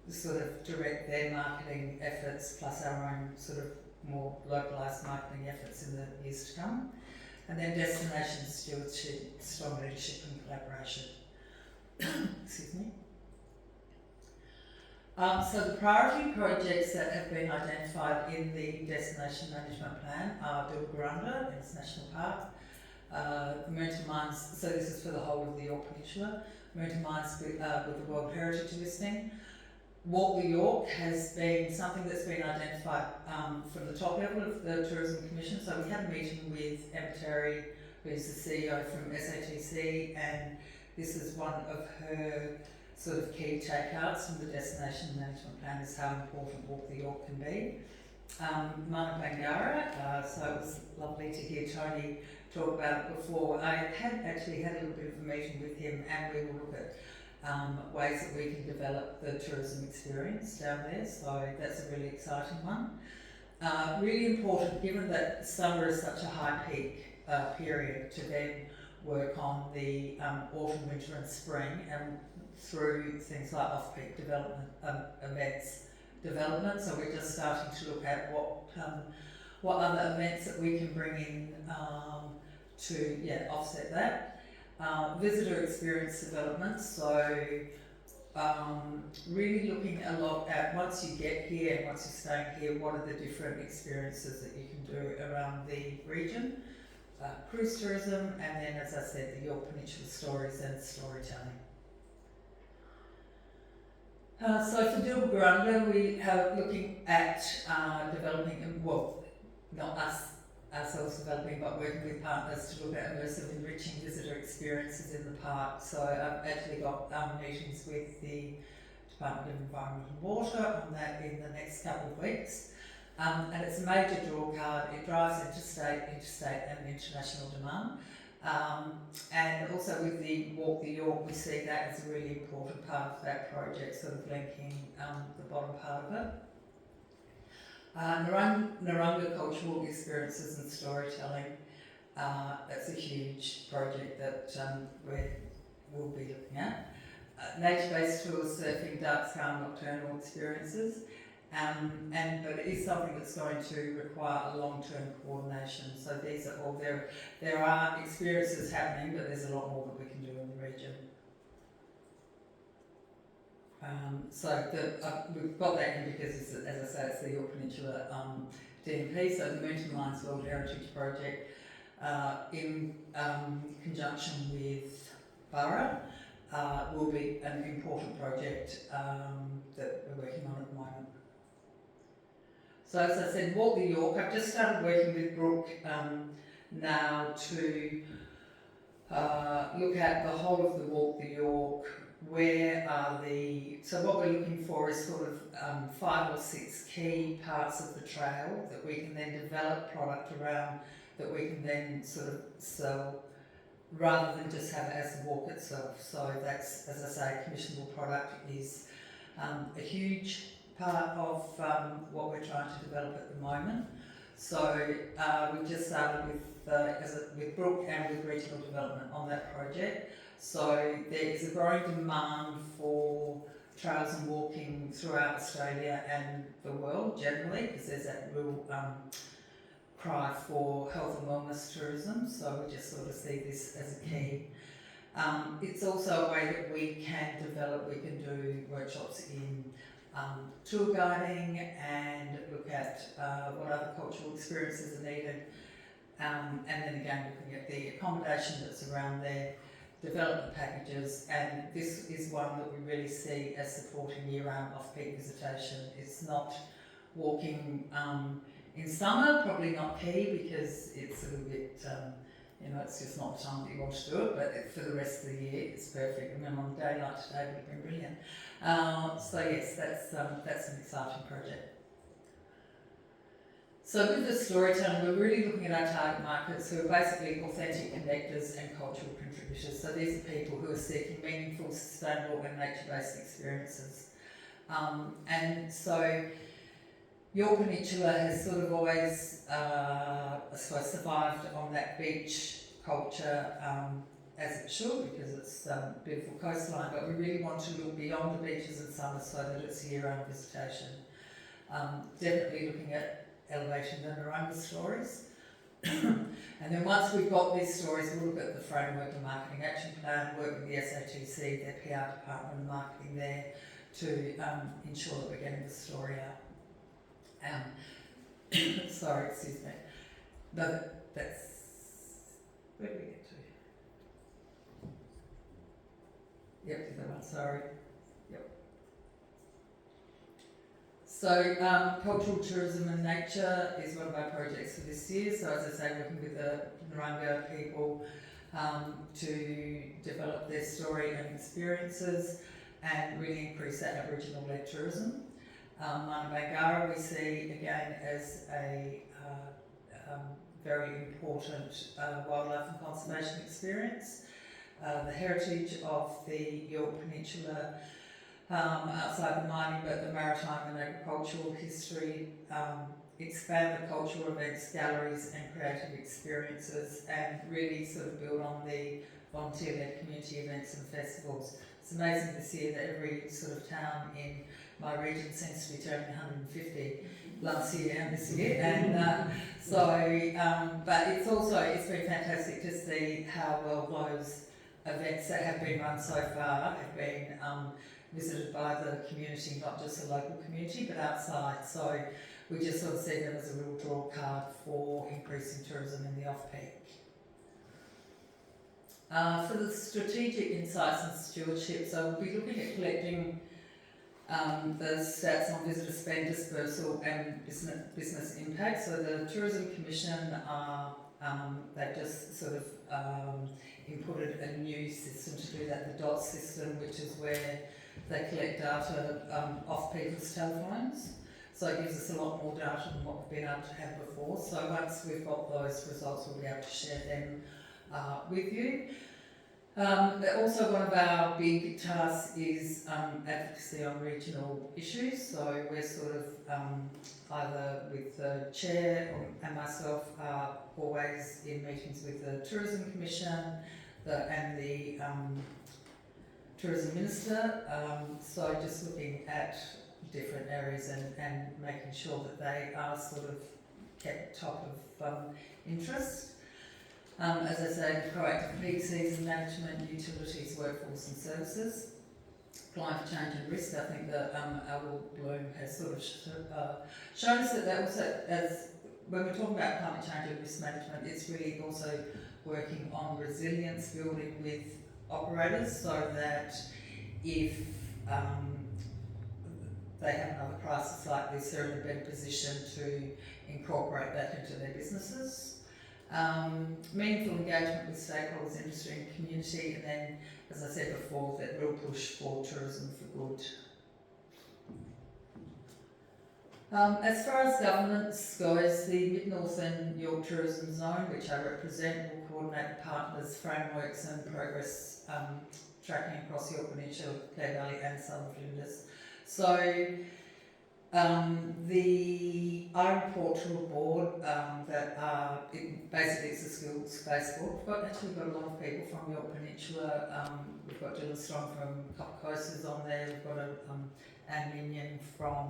sort of direct their marketing efforts plus our own sort of more localised marketing efforts in the years to come. And then destination stewardship, strong leadership and collaboration. Excuse me. So the priority projects that have been identified in the Destination Management Plan are Bilgarunda International Park, the Mountain Mines, so this is for the whole of the Yorke Peninsula, Mountain Mines with the World Heritage listing. Walk the York has been something that's been identified from the top level of the Tourism Commission. So we had a meeting with Emma Terry, who's the CEO from SATC, and this is one of her sort of key takeouts from the Destination Management Plan is how important Walk the York can be. Mana Bangara, so it was lovely to hear Tony talk about it before. I had actually had a little bit of a meeting with him, and we will look at ways that we can develop the tourism experience down there, so that's a really exciting one. Really important, given that summer is such a high peak period, to then work on the autumn, winter and spring, and through things like off-peak development events development. So we're just starting to look at what other events that we can bring in to offset that. Visitor experience development. So really looking a lot at once you get here, once you're staying here, what are the different experiences that you can do around the region. Cruise tourism, and then, as I said, the Yorke Peninsula stories and storytelling. So for Bilgarunda, we are looking at developing, well, not us ourselves developing, but working with partners to look at immersive enriching visitor experiences in the park. So I've actually got meetings with the Department of Environment and Water on that in the next couple of weeks. And it's a major draw card. It drives interstate and international demand. And also with the Walk the York, we see that as a really important part of that project, sort of linking the bottom part of it. Narungga cultural experiences and storytelling. That's a huge project that we'll be looking at. Nature-based tours, surfing, dark sky, nocturnal experiences. But it is something that's going to require a long-term coordination. So these are all there are experiences happening, but there's a lot more that we can do in the region. We've got that in because, as I say, it's the Yorke Peninsula DMP, so the Mountain Mines World Heritage Project, in conjunction with Borough, will be an important project that we're working on at the moment. So as I said, Walk the York, I've just started working with Brooke now to look at the whole of the Walk the York. So what we're looking for is sort of 5 or 6 key parts of the trail that we can then develop product around, that we can then sort of sell, rather than just have it as the walk itself. So that's, as I say, commissionable product is a huge part of what we're trying to develop at the moment. So we've just started with Brooke and with regional development on that project. So there is a growing demand for trails and walking throughout Australia and the world generally, because there's that real cry for health and wellness tourism. So we just sort of see this as a key. It's also a way that we can do workshops in tour guiding and look at what other cultural experiences are needed, and then again looking at the accommodation that's around there, development packages, and this is one that we really see as supporting year-round off-peak visitation. It's not walking in summer, probably not key because it's a little bit, it's just not the time that you want to do it, but for the rest of the year it's perfect. I mean, on a day like today would have been brilliant. So yes, that's an exciting project. So with the storytelling, we're really looking at our target markets who are basically authentic connectors and cultural contributors. So these are people who are seeking meaningful, sustainable and nature-based experiences. And so Yorke Peninsula has sort of always, I suppose, survived on that beach culture as it should, because it's a beautiful coastline, but we really want to look beyond the beaches in summer so that it's year-round visitation. Definitely looking at elevating the Narungga stories. And then once we've got these stories, we'll look at the framework and marketing action plan, work with the SATC, their PR department and marketing there to ensure that we're getting the story out. Sorry, excuse me. No, that's, where did we get to? Yep, the other one, sorry. Yep. So, cultural tourism and nature is one of our projects for this year. So, as I say, working with the Narungga people to develop their story and experiences and really increase that Aboriginal-led tourism. Mana Bangara we see again as a very important wildlife and conservation experience. The heritage of the Yorke Peninsula outside the mining, but the maritime and agricultural history, expand the cultural events, galleries and creative experiences, and really sort of build on the volunteer-led community events and festivals. It's amazing this year that every sort of town in my region seems to be turning 150 last year and this year, and but it's been fantastic to see how well those events that have been run so far have been visited by the community, not just the local community, but outside. So we just sort of see them as a real draw card for increasing tourism in the off-peak. For the strategic insights and stewardship, so we'll be looking at collecting the stats on visitor spend, dispersal and business impact. So the Tourism Commission they've just sort of inputted a new system to do that, the DOT system, which is where they collect data off people's telephones. So it gives us a lot more data than what we've been able to have before. So once we've got those results, we'll be able to share them with you. Also, one of our big tasks is advocacy on regional issues. So we're sort of either with the chair and myself are always in meetings with the Tourism Commission and the Tourism Minister. So just looking at different areas and making sure that they are sort of kept top of interest. As I say, proactive peak season management, utilities, workforce and services. Climate change and risk, I think that Al Bloom has sort of shown us that also, as when we're talking about climate change and risk management, it's really also working on resilience building with operators so that if they have another crisis like this, they're in a better position to incorporate that into their businesses. Meaningful engagement with stakeholders, industry and community, and then, as I said before, that real push for tourism for good. As far as governance goes, the Mid-North and Yorke Tourism Zone, which I represent, will coordinate the partners, frameworks and progress tracking across Yorke Peninsula, Clare Valley and Southern Flinders. So I report to a board basically it's a skills-based board. We've got a lot of people from Yorke Peninsula. We've got Dylan Strong from Copper Coast is on there. We've got Anne Minion from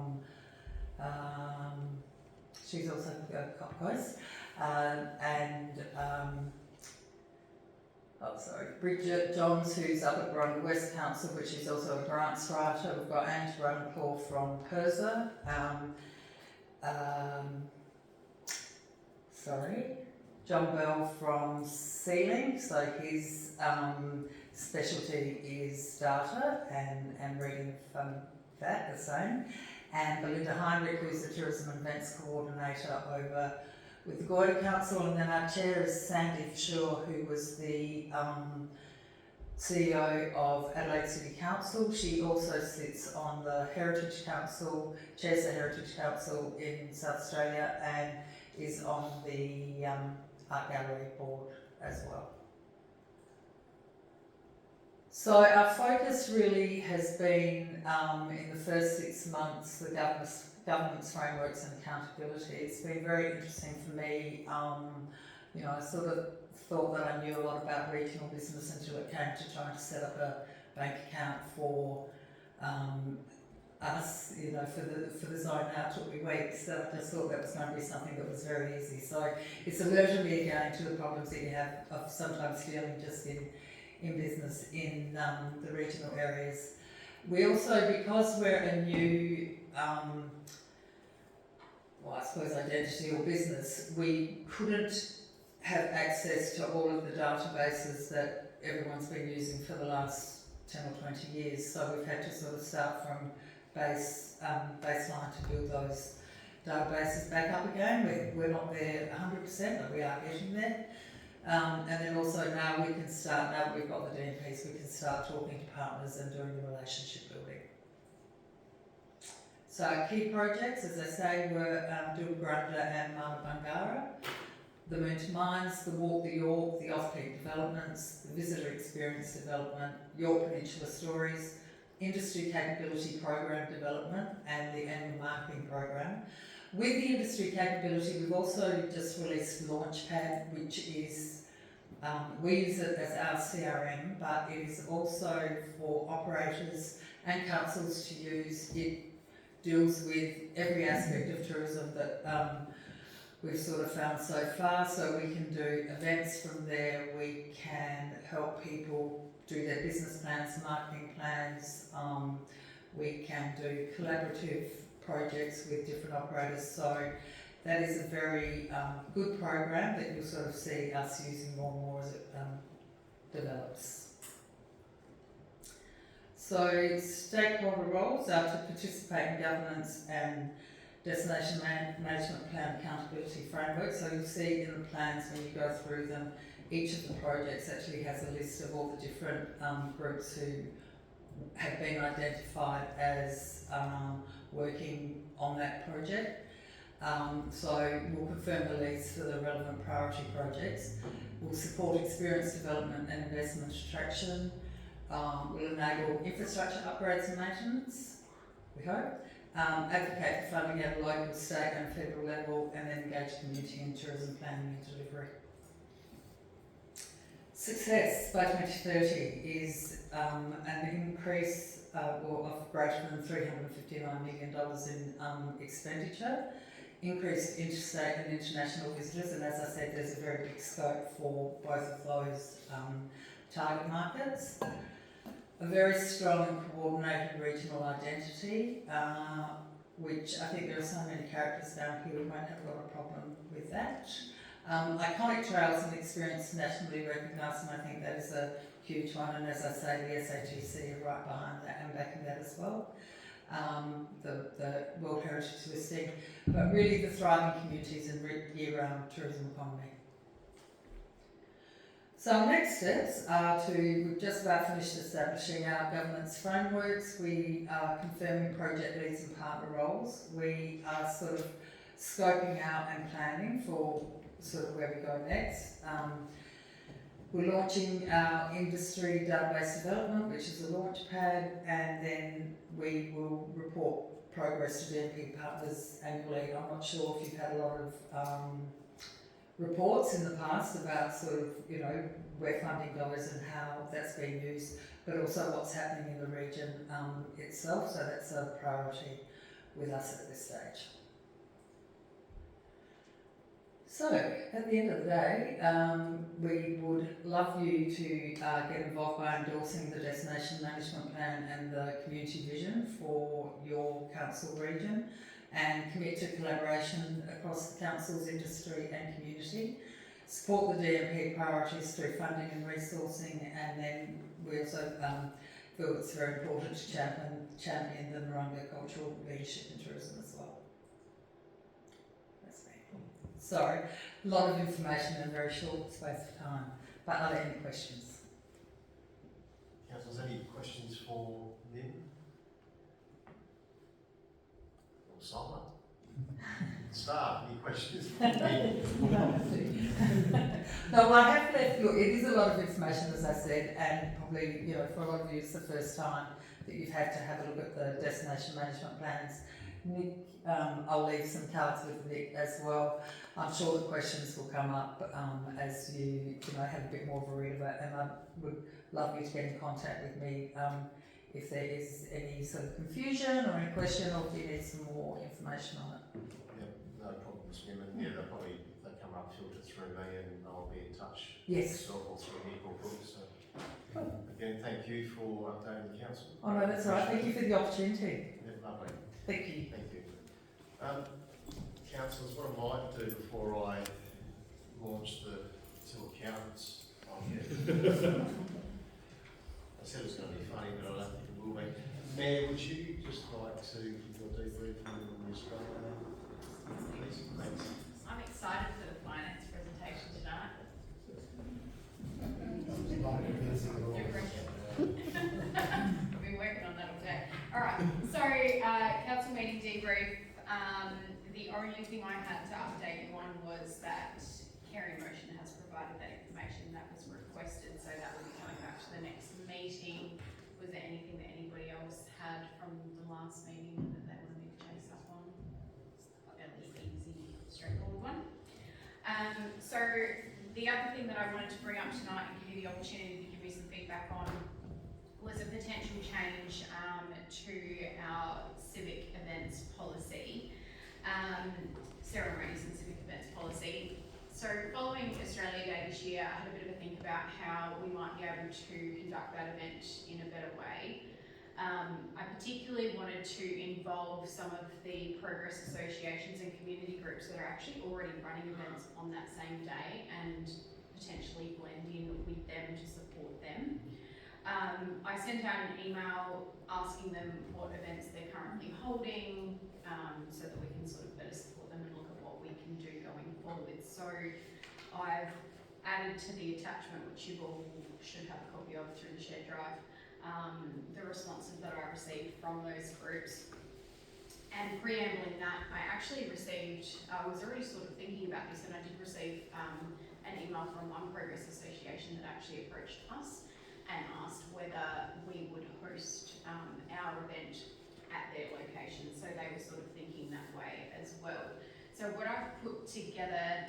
she's also Copper Coast, Bridget Johns, who's up at Barunga West Council, which is also a grants writer. We've got Ange Runcorn from PIRSA. John Bell from Sealing, so his specialty is data and reading from that, the same. And Belinda Heinrich, who's the Tourism and Events Coordinator over with the Goyder Council, and then our chair is Sandy Shaw, who was the CEO of Adelaide City Council. She also sits on the Heritage Council, chairs the Heritage Council in South Australia, and is on the Art Gallery Board as well. So our focus really has been, in the first 6 months, the governance frameworks and accountability. It's been very interesting for me. I sort of thought that I knew a lot about regional business until it came to trying to set up a bank account for us, you know, for the zone now. It took me weeks. So I just thought that was going to be something that was very easy. So it's alerted me again to the problems that you have of sometimes dealing just in business in the regional areas. We also, because we're a new, well, I suppose identity or business, we couldn't have access to all of the databases that everyone's been using for the last 10 or 20 years. So we've had to sort of start from baseline to build those databases back up again. We're not there 100%, but we are getting there. And then also now we can start, now that we've got the DMPs, we can start talking to partners and doing the relationship building. So our key projects, as I say, were Dulgrunda and Mana Bangara, the Moon to Mines, the Walk the Yorke, the Off-Peak Developments, the Visitor Experience Development, Yorke Peninsula Stories, Industry Capability Program Development, and the Annual Marketing Program. With the industry capability, we've also just released Launchpad, which is, we use it as our CRM, but it is also for operators and councils to use. It deals with every aspect of tourism that we've sort of found so far. So we can do events from there, we can help people do their business plans, marketing plans, we can do collaborative projects with different operators. So that is a very good program that you'll sort of see us using more and more as it develops. So stakeholder roles are to participate in governance and destination management plan accountability framework. So you'll see in the plans when you go through them, each of the projects actually has a list of all the different groups who have been identified as working on that project. So we'll confirm the leads for the relevant priority projects. We'll support experience development and investment attraction. We'll enable infrastructure upgrades and maintenance, we hope. Advocate for funding at a local, state and federal level, and then engage community in tourism planning and delivery. Success by 2030 is an increase of greater than $359 million in expenditure, increased interstate and international visitors, and as I said, there's a very big scope for both of those target markets. A very strong and coordinated regional identity, which I think there are so many characters down here, we won't have a lot of problem with that. Iconic trails and experience nationally recognised, and I think that is a huge one, and as I say, the SATC are right behind that and backing that as well. The World Heritage listing, but really the thriving communities and year-round tourism economy. So our next steps are we've just about finished establishing our governance frameworks. We are confirming project leads and partner roles. We are sort of scoping out and planning for sort of where we go next. We're launching our industry database development, which is a launch pad, and then we will report progress to DMP partners annually. I'm not sure if you've had a lot of reports in the past about sort of, you know, where funding goes and how that's being used, but also what's happening in the region itself. So that's a priority with us at this stage. So at the end of the day, we would love you to get involved by endorsing the Destination Management Plan and the Community Vision for your council region, and commit to collaboration across the council's industry and community. Support the DMP priorities through funding and resourcing, and then we also feel it's very important to champion the Narungga cultural leadership in tourism as well. That's me. Sorry, a lot of information in a very short space of time, but are there any questions? Councillors, any questions for Lynn? Or Soma? Staff, any questions for me? No, well, I have left, look, it is a lot of information, as I said, and probably, you know, for a lot of you it's the first time that you've had to have a look at the destination management plans. Nick, I'll leave some cards with Nick as well. I'm sure the questions will come up as you know, have a bit more of a read of it, and I would love you to get in contact with me if there is any sort of confusion or any question, or if you need some more information on it. Yep, no problems, Jim, and yeah, they come up, filter through me, and I'll be in touch. Yes. So or through Equal Book, so. Again, thank you for updating the council. Oh no, that's all right. Thank you for the opportunity. Yeah, lovely, Thank you. thank you. Councillors, what I might do before I launch the two accountants, I said it was going to be funny, but I don't think it will be. Mayor, would you just like to give your debrief on the Australia, please? Thanks. I'm excited for the finance presentation tonight. I've been working on that all day. Alright, so council meeting debrief. The only thing I had to update you on was that Kerry Motion has provided that information that was requested, so that will be coming back to the next meeting. Was there anything that anybody else had from the last meeting that they wanted me to chase up on? A fairly easy, straightforward one. So the other thing that I wanted to bring up tonight and give you the opportunity to give me some feedback on was a potential change to our civic events policy, ceremonies and civic events policy. So following Australia Day this year, I had a bit of a think about how we might be able to conduct that event in a better way. I particularly wanted to involve some of the progress associations and community groups that are actually already running events on that same day and potentially blend in with them to support them. I sent out an email asking them what events they're currently holding so that we can sort of better support them and look at what we can do going forward. So I've added to the attachment, which you all should have a copy of through the shared drive, the responses that I received from those groups. And preambling that, I actually received, I was already sort of thinking about this, and I did receive an email from one progress association that actually approached us and asked whether we would host our event at their location. So they were sort of thinking that way as well. So what I've put together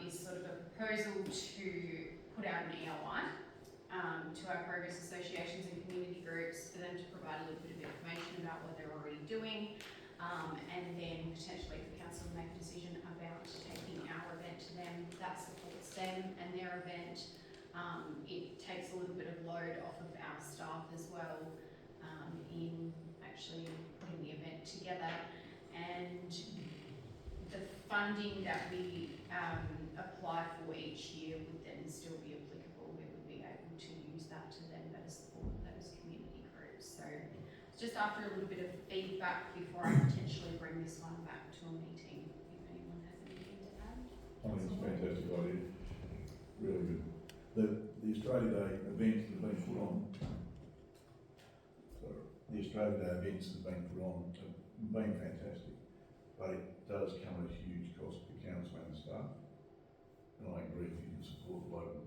is sort of a proposal to put out an EOI to our progress associations and community groups for them to provide a little bit of information about what they're already doing, and then potentially for council to make a decision about taking our event to them. That supports them and their event. It takes a little bit of load off of our staff as well in actually putting the event together, and the funding that we apply for each year would then still be applicable. We would be able to use that to then better support those community groups. So just after a little bit of feedback before I potentially bring this one back to a meeting, if anyone has anything to add. I think it's a fantastic idea, really good. The Australia Day events that have been put on, the Australia Day events that have been put on have been fantastic, but it does come at a huge cost to council and staff. And I agree, if you can support local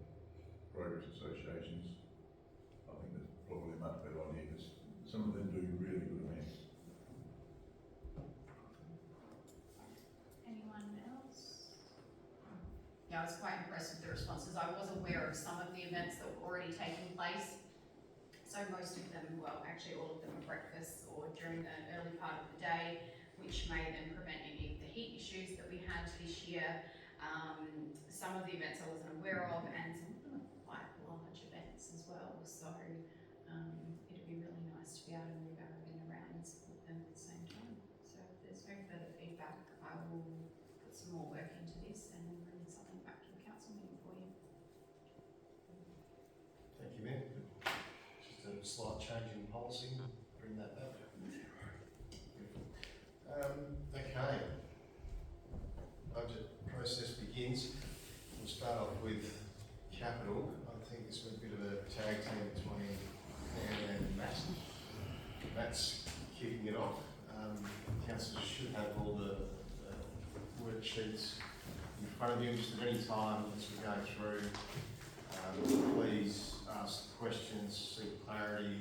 progress associations, I think that's probably a much better idea, because some of them do really good events. Anyone else? Yeah, I was quite impressed with the responses. I was aware of some of the events that were already taking place. So most of them, well, actually all of them are breakfasts or during the early part of the day, which may then prevent any of the heat issues that we had this year. Some of the events I wasn't aware of, and some of them are quite large events as well. So it'd be really nice to be able to move our event around and support them at the same time. So if there's no further feedback, I will put some more work into this and then bring something back to the council meeting for you. Thank you, Mayor. Just a slight change in policy, bring that back. Okay. Budget process begins. We'll start off with capital. I think it's been a bit of a tag team between Dan and Matt. Matt's kicking it off. Councillors should have all the worksheets in front of you. Just at any time as we go through, please ask questions, seek clarity.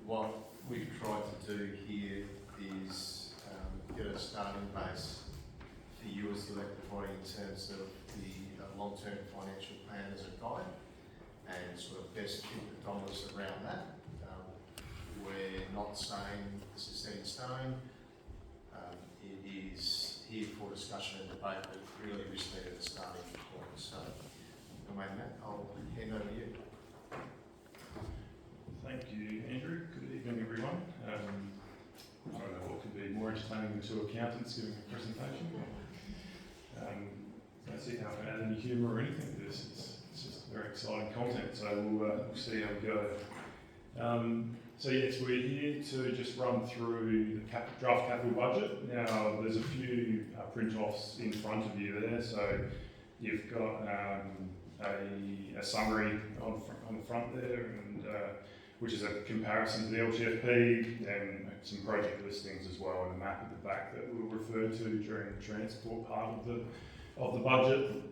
What we've tried to do here is get a starting base for you as the elected body in terms of the long-term financial plan as a guide, and sort of best fit the dollars around that. we're not saying this is set in stone. It is here for discussion and debate, but really we just need a starting point. So, Matt, I'll hand over to you. Thank you, Andrew. Good evening, everyone. I don't know what could be more entertaining than two accountants giving a presentation. Don't see how I can add any humour or anything to this. It's just very exciting content, so we'll see how we go. So yes, we're here to just run through the draft capital budget. Now, there's a few print-offs in front of you there, so you've got a summary on the front there, and which is a comparison to the LTFP, and some project listings as well, and a map at the back that we'll refer to during the transport part of the budget.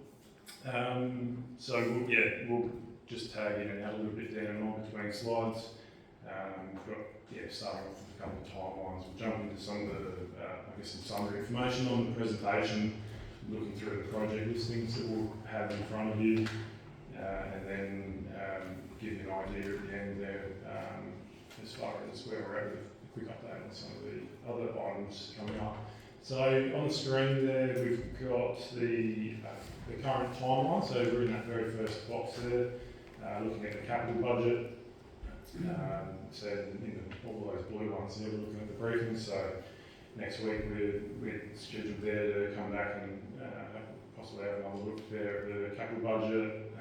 So we'll just tag in and out a little bit down and on between slides. We've got, starting off with a couple of timelines. We'll jump into some of the, some summary information on the presentation, looking through the project listings that we'll have in front of you, and then give you an idea at the end there as far as where we're at with a quick update on some of the other items coming up. So on the screen there, we've got the current timeline. So we're in that very first box there, looking at the capital budget. So all those blue ones there, we're looking at the briefing. So next week we're scheduled there to come back and possibly have another look there at the capital budget,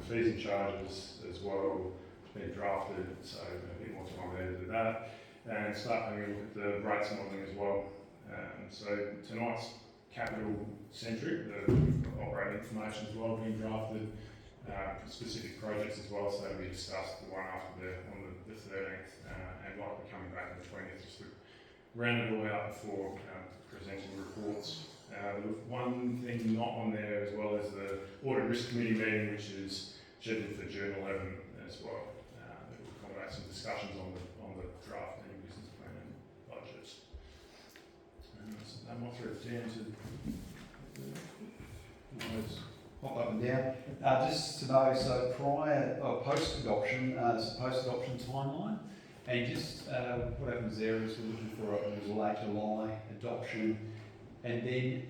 fees and charges as well, being drafted, so a bit more time there to do that, and start having a look at the rates modelling as well. So tonight's capital centric, the operating information as well being drafted, specific projects as well, so we discussed the one after on the 13th, and likely coming back on the 20th just to round it all out before presenting reports. One thing not on there as well as the Audit Risk Committee meeting, which is scheduled for June 11 as well. That will accommodate some discussions on the draft and business plan and budget. So that might throw it down to Hop up and down. Just to know, so prior or post-adoption, there's a post-adoption timeline, and just what happens there is we're looking for a late July adoption, and then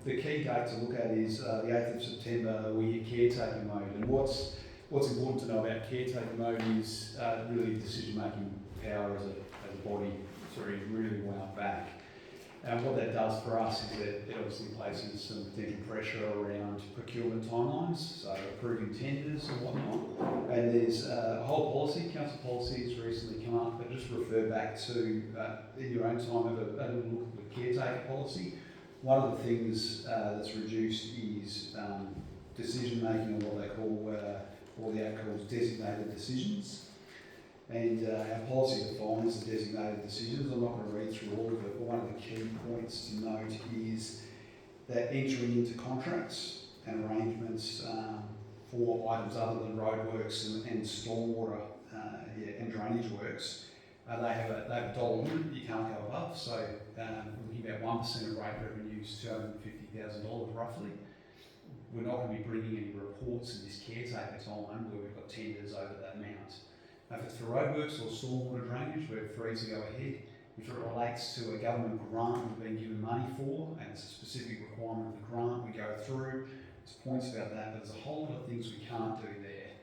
the key date to look at is the 8th of September, we're caretaker mode. And what's important to know about caretaker mode is really decision-making power as a body really wound back. And what that does for us is that it obviously places some potential pressure around procurement timelines, so approving tenders and whatnot. And there's a whole policy, council policy has recently come up, but just refer back to, in your own time, have a look at the caretaker policy. One of the things that's reduced is decision making, or what they call, or the Act calls designated decisions. And our policy defines the designated decisions. I'm not going to read through all of it, but one of the key points to note is that entering into contracts and arrangements for items other than roadworks and stormwater and drainage works, they have a dollar limit you can't go above. So we're looking at 1% of rate revenue is $250,000 roughly. We're not going to be bringing any reports in this caretaker time where we've got tenders over that amount. If it's for roadworks or stormwater drainage, we're free to go ahead. If it relates to a government grant we've been given money for, and it's a specific requirement of the grant, we go through. There's points about that, but there's a whole lot of things we can't do there.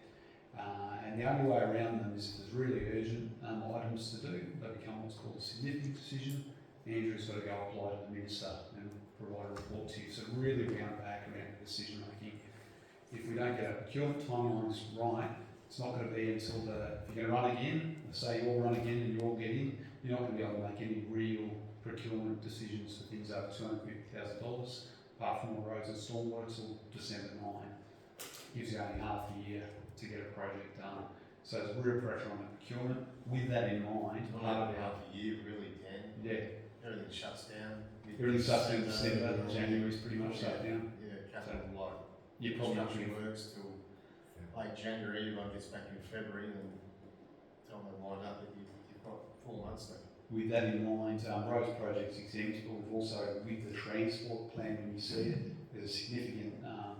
And the only way around them is if there's really urgent items to do, they become what's called a significant decision. Andrew's got to go apply to the minister and provide a report to you. So really round back around the decision making. If we don't get our procurement timelines right, it's not going to be until if you're going to run again, say you all run again and you all get in, you're not going to be able to make any real procurement decisions for things over $250,000, apart from all roads and stormwater, until December 9. Gives you only half a year to get a project done. So there's real pressure on the procurement. With that in mind, half a year really, Dan. Yeah. Everything shuts down. Everything shuts down in December. January's pretty much shut down. Yeah, capital Probably works till late January, everyone gets back in February and tell them to line up that you've got 4 months left. With that in mind, roads projects exempt, but we've also, with the transport plan, when you see it, there's a significant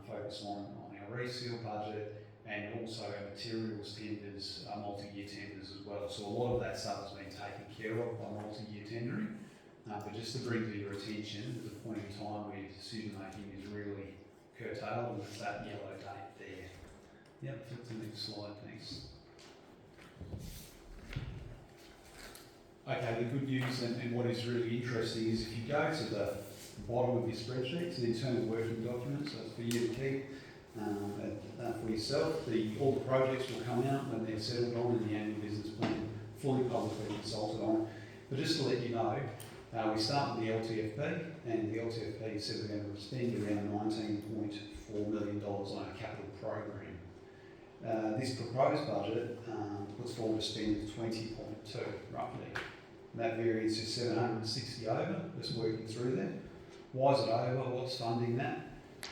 focus on our reseal budget and also our materials tenders are multi-year tenders as well. So a lot of that stuff has been taken care of by multi-year tendering. But just to bring to your attention, there's a point in time where decision making is really curtailed, and it's that yellow date there. Yep, flip to the next slide, thanks. Okay, the good news and what is really interesting is if you go to the bottom of your spreadsheet, so the internal working documents, so it's for you to keep for yourself. All the projects will come out when they're settled on in the annual business plan, fully publicly consulted on. But just to let you know, we start with the LTFP, and the LTFP said we're going to spend around $19.4 million on our capital program. This proposed budget puts forward a spend of 20.2 roughly. And that variance is 760 over, just working through there. Why is it over? What's funding that?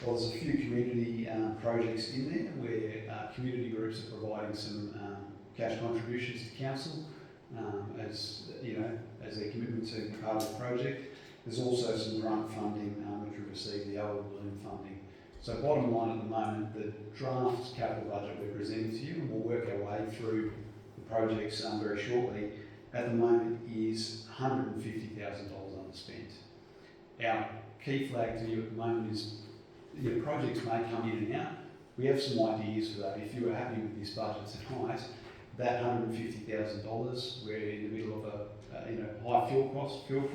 Well, there's a few community projects in there where community groups are providing some cash contributions to council as their commitment to be part of the project. There's also some grant funding which we received, the Elwood Balloon funding. So bottom line at the moment, the draft capital budget we're presenting to you, and we'll work our way through the projects very shortly, at the moment is $150,000 underspent. Our key flag to you at the moment is projects may come in and out. We have some ideas for that. If you are happy with this budget tonight, that $150,000, we're in the middle of a high fuel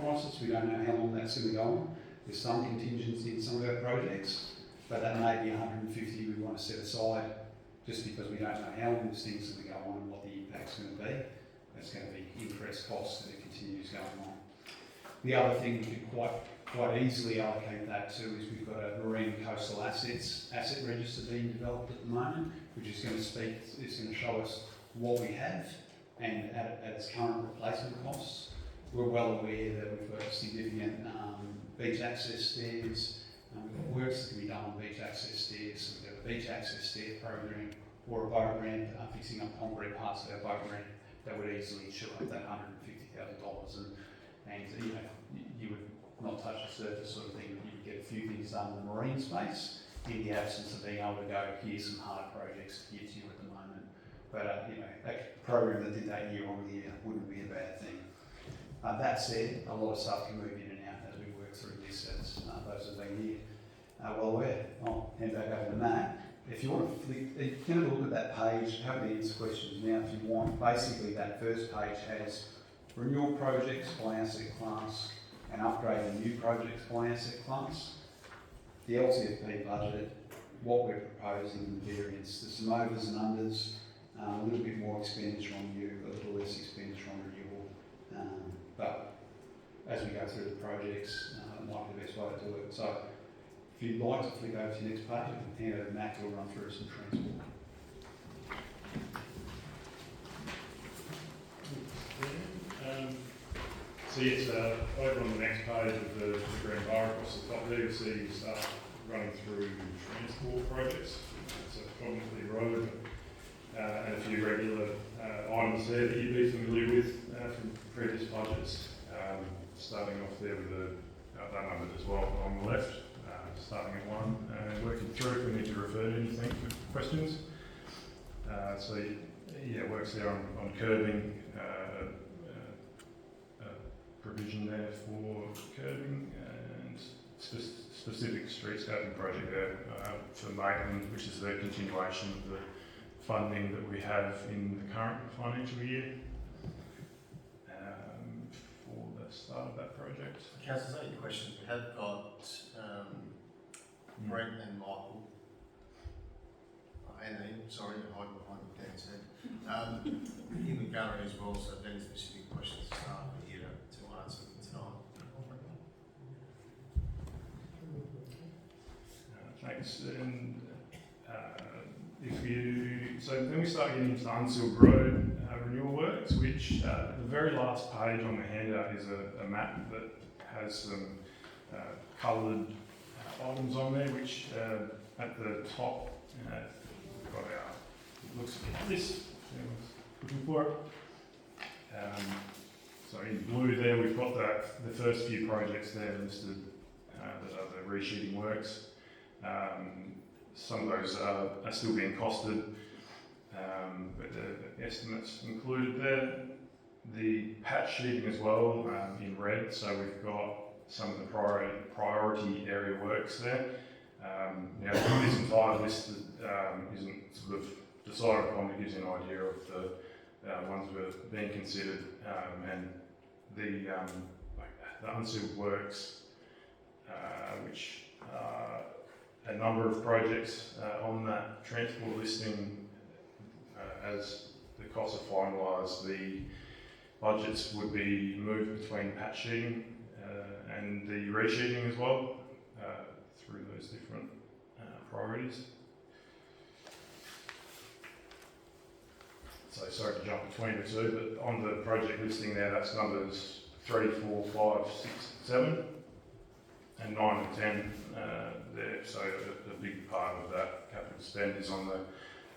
prices. We don't know how long that's going to go on. There's some contingency in some of our projects, but that may be 150 we want to set aside just because we don't know how long this thing's going to go on and what the impact's going to be. That's going to be increased costs as it continues going on. The other thing we could quite easily allocate that to is we've got a marine coastal asset register being developed at the moment, which is going to show us what we have and at its current replacement costs. We're well aware that we've got significant beach access stairs. We've got works that can be done on beach access stairs. So we've got a beach access stair program or a boat ramp, fixing up concrete parts of our boat ramp that would easily chew up that $150,000 and you would not touch the surface sort of thing, but you would get a few things done in the marine space in the absence of being able to go, here's some hard projects to get to you at the moment. But a program that did that year on year wouldn't be a bad thing. That said, a lot of stuff can move in and out as we work through this, as those have been here well aware. I'll hand back over to Matt. If you want to flick, you can have a look at that page, have the answer questions now if you want. Basically that first page has renewal projects by asset class and upgrading new projects by asset class. The LTFP budget, what we're proposing, the variance, there's some overs and unders, a little bit more expenditure on new, a little less expenditure on renewal. But as we go through the projects, it might be the best way to do it. So if you'd like to flick over to the next page, I can hand over to Matt to run through some transport. So yes, over on the next page of the green bar across the top there, you'll see you start running through transport projects. So predominantly road and a few regular items there that you'd be familiar with from previous budgets. Starting off there with that number as well on the left, starting at 1 and working through if we need to refer to anything for questions. So yeah, works there on curbing, provision there for curbing and specific streetscaping project there for Maitland, which is the continuation of the funding that we have in the current financial year for the start of that project. Councillors, any questions? We have got Brent and Michael. And Ian, sorry, hiding behind Dan's head. In the gallery as well, so if any specific questions to start, we're here to answer them tonight. Thanks. And so then we start getting into the Unsealed Road renewal works, which the very last page on the handout is a map that has some coloured items on there, which at the top we've got our, it looks like this, looking for it. So in blue there we've got the first few projects there listed that are the resheeting works. Some of those are still being costed. but the estimates included there. The patch sheeting as well in red, so we've got some of the priority area works there. Now, this entire list isn't sort of decided upon, but gives you an idea of the ones that are being considered, and the unsealed works, which a number of projects on that transport listing. As the costs are finalised, the budgets would be moved between patch sheeting and the resheeting as well, through those different priorities. So sorry to jump between the two, but on the project listing there, that's numbers 3, 4, 5, 6, 7, and 9 and 10 there. So a big part of that capital spend is on the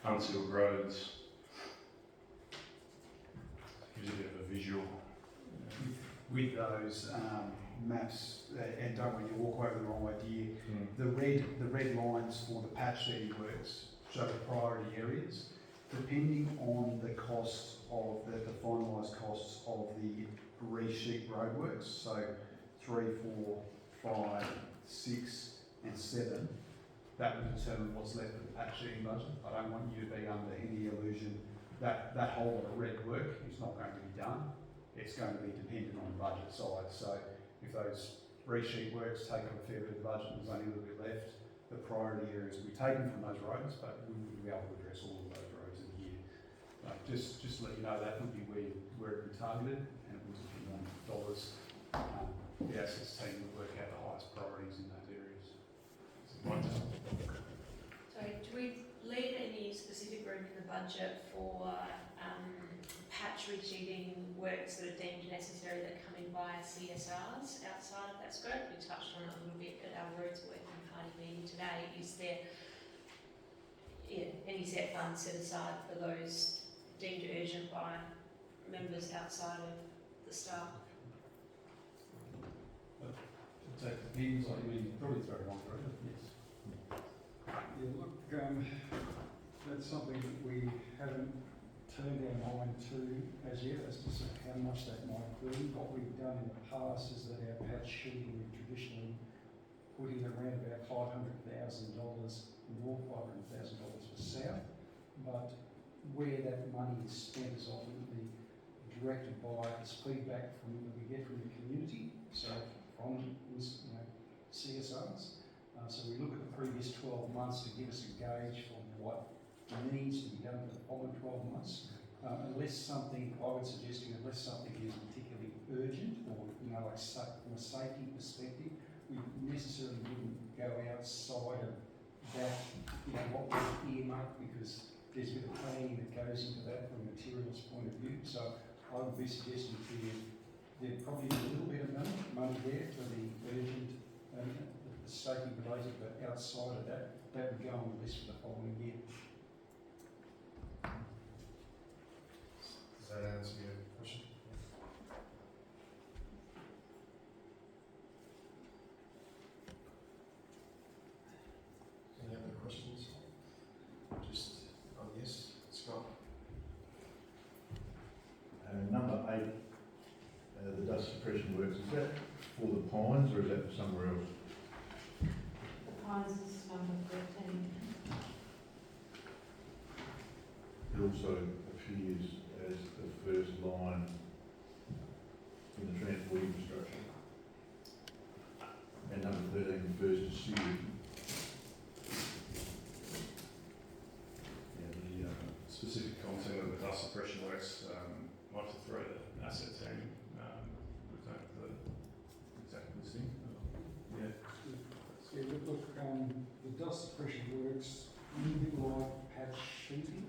unsealed roads. Gives you a bit of a visual. With those maps, and don't want you to walk away with the wrong idea, the red lines for the patch sheeting works show the priority areas. Depending on the costs of the finalised costs of the resheet roadworks, so 3, 4, 5, 6 and 7, that will determine what's left of the patch sheeting budget. I don't want you to be under any illusion that that whole lot of red work is not going to be done. It's going to be dependent on the budget side. So if those resheet works take up a fair bit of the budget and there's only a little bit left, the priority areas will be taken from those roads, but we wouldn't be able to address all of those roads in a year. Just to let you know, that would be where it would be targeted, and it would depend on dollars. The assets team would work out the highest priorities in those areas. So do we leave any specific room in the budget for patch resheeting works that are deemed necessary that come in via CSRs outside of that scope? We touched on it a little bit at our roads working party meeting today. Is there any set funds set aside for those deemed urgent by members outside of the staff? That depends, I mean, probably throw it on through, yes. Yeah, look, that's something that we haven't turned our mind to as yet, as to how much that might be. What we've done in the past is that our patch sheeting, we've traditionally put in around about $500,000 north, $500,000 for south, but where that money is spent is ultimately directed by this feedback that we get from the community, so from CSRs. So we look at the previous 12 months to give us a gauge for what needs to be done for the following 12 months. Unless something, I would suggest to you, unless something is particularly urgent or, like from a safety perspective, we necessarily wouldn't go outside of that, what we've earmarked, because there's a bit of planning that goes into that from a materials point of view. So I would be suggesting to you there'd probably be a little bit of money there for the urgent the safety related, but outside of that, that would go on the list for the following year. Does that answer your question? Any other questions? Just, yes, Scott. Number 8, the dust suppression works, is that for the pines or is that for somewhere else? The pines is number 13. It also appears as the first line in the transport infrastructure. And number 13 refers to sewage. Yeah, the specific content of the dust suppression works, might have to throw the asset team with the exact listing. Yeah. Yeah, look, the dust suppression works a little bit like patch sheeting.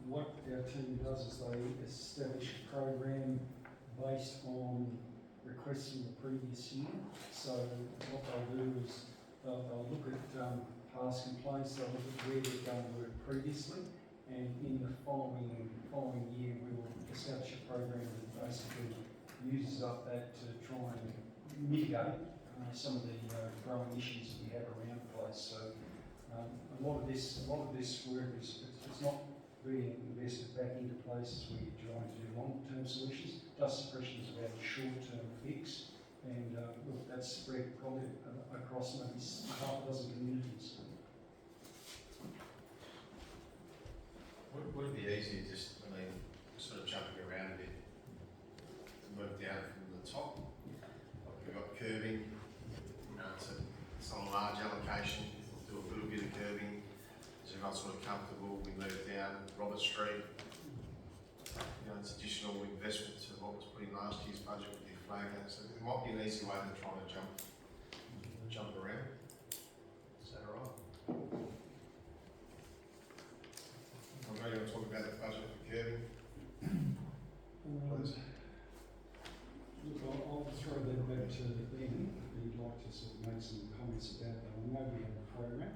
What our team does is they establish a program based on requests from the previous year. So what they'll do is they'll look at past complaints, they'll look at where they've done work previously, and in the following year we will establish a program that basically uses up that to try and mitigate some of the growing issues that we have around the place. So A lot of this work it's not being invested back into places where you're trying to do long-term solutions. Dust suppression is about a short-term fix, and look, that's spread probably across maybe half a dozen communities. Would it be easier just, I mean, sort of jumping around a bit, to move down from the top? Like we've got curbing, it's not a large allocation, we'll do a little bit of curbing. As everyone's sort of comfortable, we move down Robert Street. It's additional investment to what was put in last year's budget with the flagger. So it might be an easy way than trying to jump around. Is that all right? I'm going to talk about the budget for curbing. Please. Look, I'll throw that back to Ben. If you'd like to sort of make some comments about that. I know we have a program.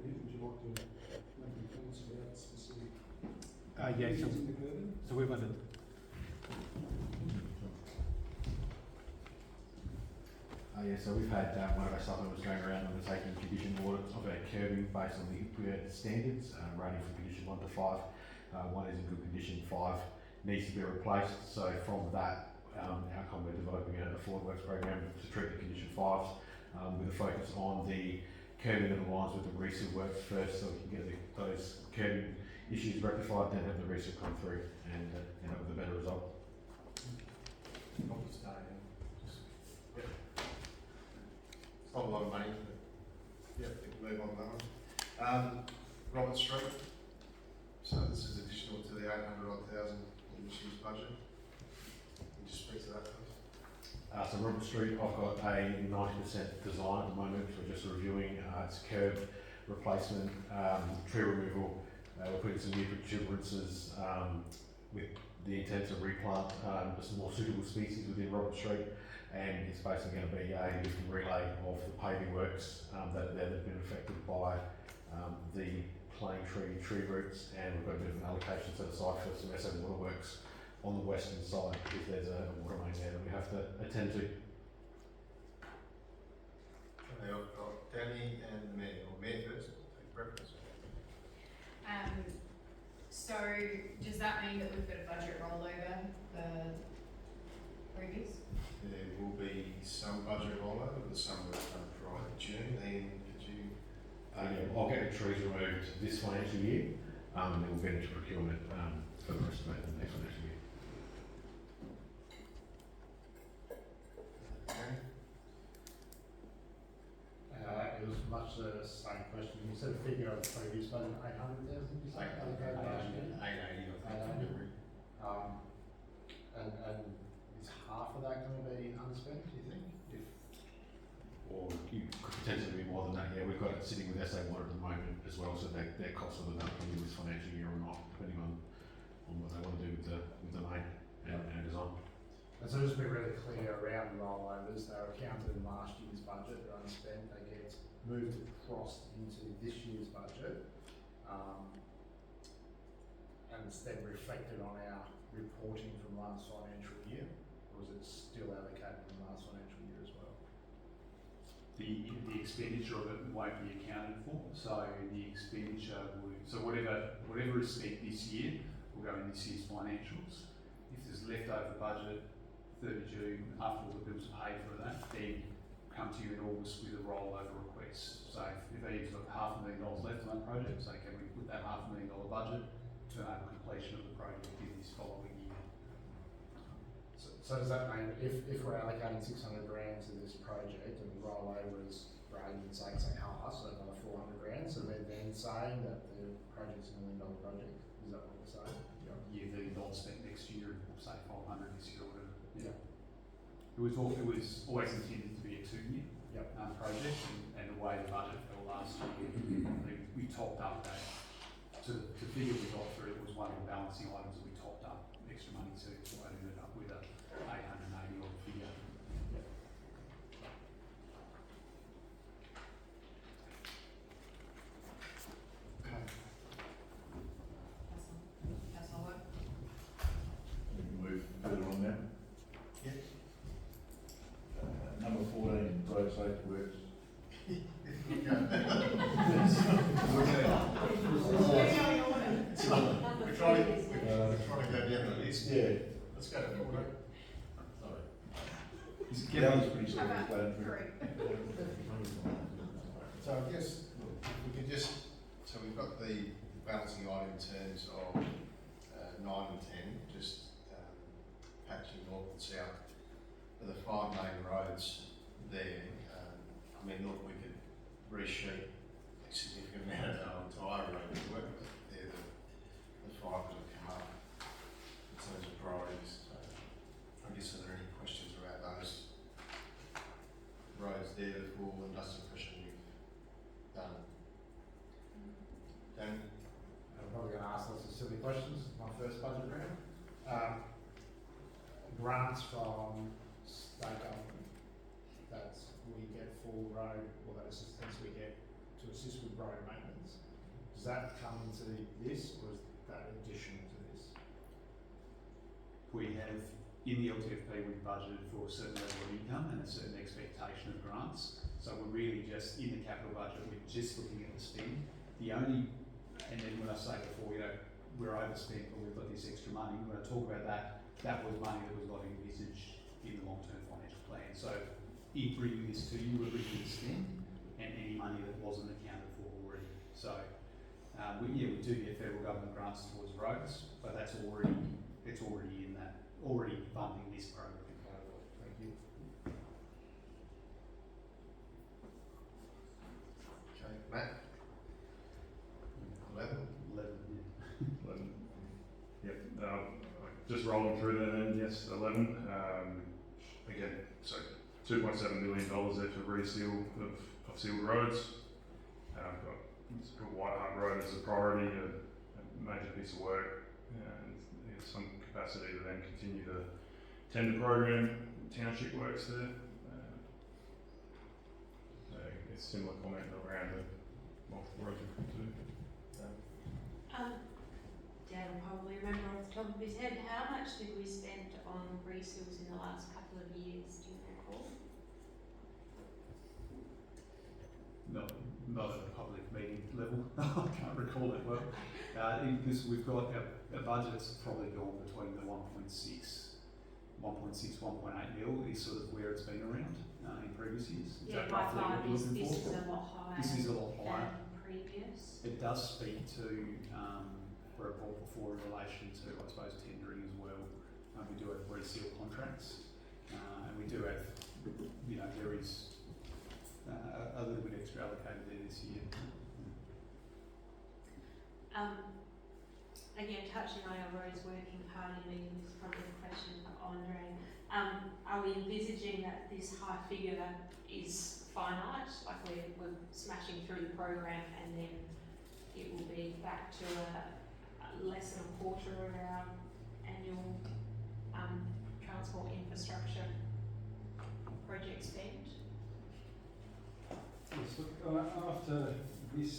Ben, would you like to make any comments about specific Yeah, issues in the curbing? so we've got so we've had one of our supplements going around undertaking condition audits of our curbing based on the IPA standards, rating from condition 1 to 5. 1 is in good condition, 5 needs to be replaced. So from that outcome, we're developing a forward works program to treat the condition 5s with a focus on the curbing that aligns with the reseal works first, so we can get those curbing issues rectified, then have the reseal come through and end up with a better result. It's not a lot of money, but yeah, we can move on to that one. Robert Street. So this is additional to the 800,000 in this year's budget. Can you just speak to that, please? So Robert Street, I've got a 90% design at the moment, which we're just reviewing. It's curb replacement, tree removal. We're putting some new protuberances with the intent to replant some more suitable species within Robert Street. And it's basically going to be a lift and relay of the paving works that have been affected by the plane tree roots, and we've got a bit of an allocation set aside for some SA waterworks on the western side if there's a water main there that we have to attend to. Okay, I've got Danny and the Mayor, or Mayor first, take preference. So does that mean that we've got a budget rollover for previous? There will be some budget rollover, but some will come prior to June. Ian, could you? Yeah, I'll get the trees removed this financial year, and then we'll get into procurement for the rest of the next financial year. Okay. It was much the same question. You said a figure of the previous budget, 800,000, you said? 880, And is half of that going to be unspent, do you think? Or you could potentially be more than that, yeah. We've got it sitting with SA Water at the moment as well, so their costs will develop in this financial year or not, depending on what they want to do with the main and design. And so just to be really clear around the rollovers, they were counted in last year's budget, they're unspent, they get moved across into this year's budget, and it's then reflected on our reporting from last financial year, or is it still allocated from last financial year as well? The expenditure of it won't be accounted for, so the expenditure so whatever is spent this year will go in this year's financials. If there's leftover budget 30 June, after all the bills are paid for that, then come to you in August with a rollover request. So if Ian's got $500,000 left on that project, say can we put that $500,000 budget to enable completion of the project in this following year. So does that mean if we're allocating 600 grand to this project and the rollover is, for argument's sake, say half, so another 400 grand, so they're then saying that the project's $1 million project, is that what we're saying? Yeah, $1 million spent next year, or say 500 this year or whatever. Yeah. It was always intended to be a 2-year project, and the way the budget fell last year, we topped up that. So the figure we got through was one of the balancing items that we topped up extra money to, so I ended up with a 880 odd figure. That's all work. We can move further on now. Yeah. Number 14, road safety works. That was pretty self-explanatory. So I guess, look, if we could just, so we've got the balancing item in terms of 9 and 10, just patching north and south for the 5 main roads there. I mean, look, we could resheet a significant amount of our entire road network, but they're the 5 that have come up in terms of priorities. So I guess, are there any questions about those roads there for industrial pressure we've done? Dan? I'm probably going to ask lots of silly questions. My first budget round. Grants from state government that we get full road, or that assistance we get to assist with road maintenance. Does that come into this, or is that additional to this? We have, in the LTFP, we've budgeted for a certain level of income and a certain expectation of grants. So we're really just, in the capital budget, we're just looking at the spend. The only, and then when I say before, you know, we're overspent or we've got this extra money, when I talk about that, that was money that was not envisaged in the long-term financial plan. So in bringing this to you, we're bringing the spend and any money that wasn't accounted for already. So we do get federal government grants towards roads, but it's already in that, already funding this program. Thank you. Okay, Matt? 11? 11, yeah. 11. Yep. Just rolling through there then, yes, 11. Again, so $2.7 million there for reseal of sealed roads. Got White Hart Road as a priority, a major piece of work, and there's some capacity to then continue the tender program, township works there. A similar comment around the multiple roads we've come to. Dan will probably remember off the top of his head, how much did we spend on reseals in the last couple of years, do you recall? Not at a public meeting level. I can't recall that well. Because we've got our budget's probably gone between the 1.6, 1.8 mil is sort of where it's been around in previous years. Is Yeah, that by roughly what 5 you're is, looking this for? is a lot higher. This is a lot higher. Than previous. It does speak to where I brought before in relation to, I suppose, tendering as well. We do have reseal contracts, and we do have, you know, there is a little bit extra allocated there this year. Again, touching on our roads working party meeting, this is probably a question for Andre. Are we envisaging that this high figure is finite, like we're smashing through the program and then it will be back to less than a quarter of our annual transport infrastructure project spend? Yes, look, after this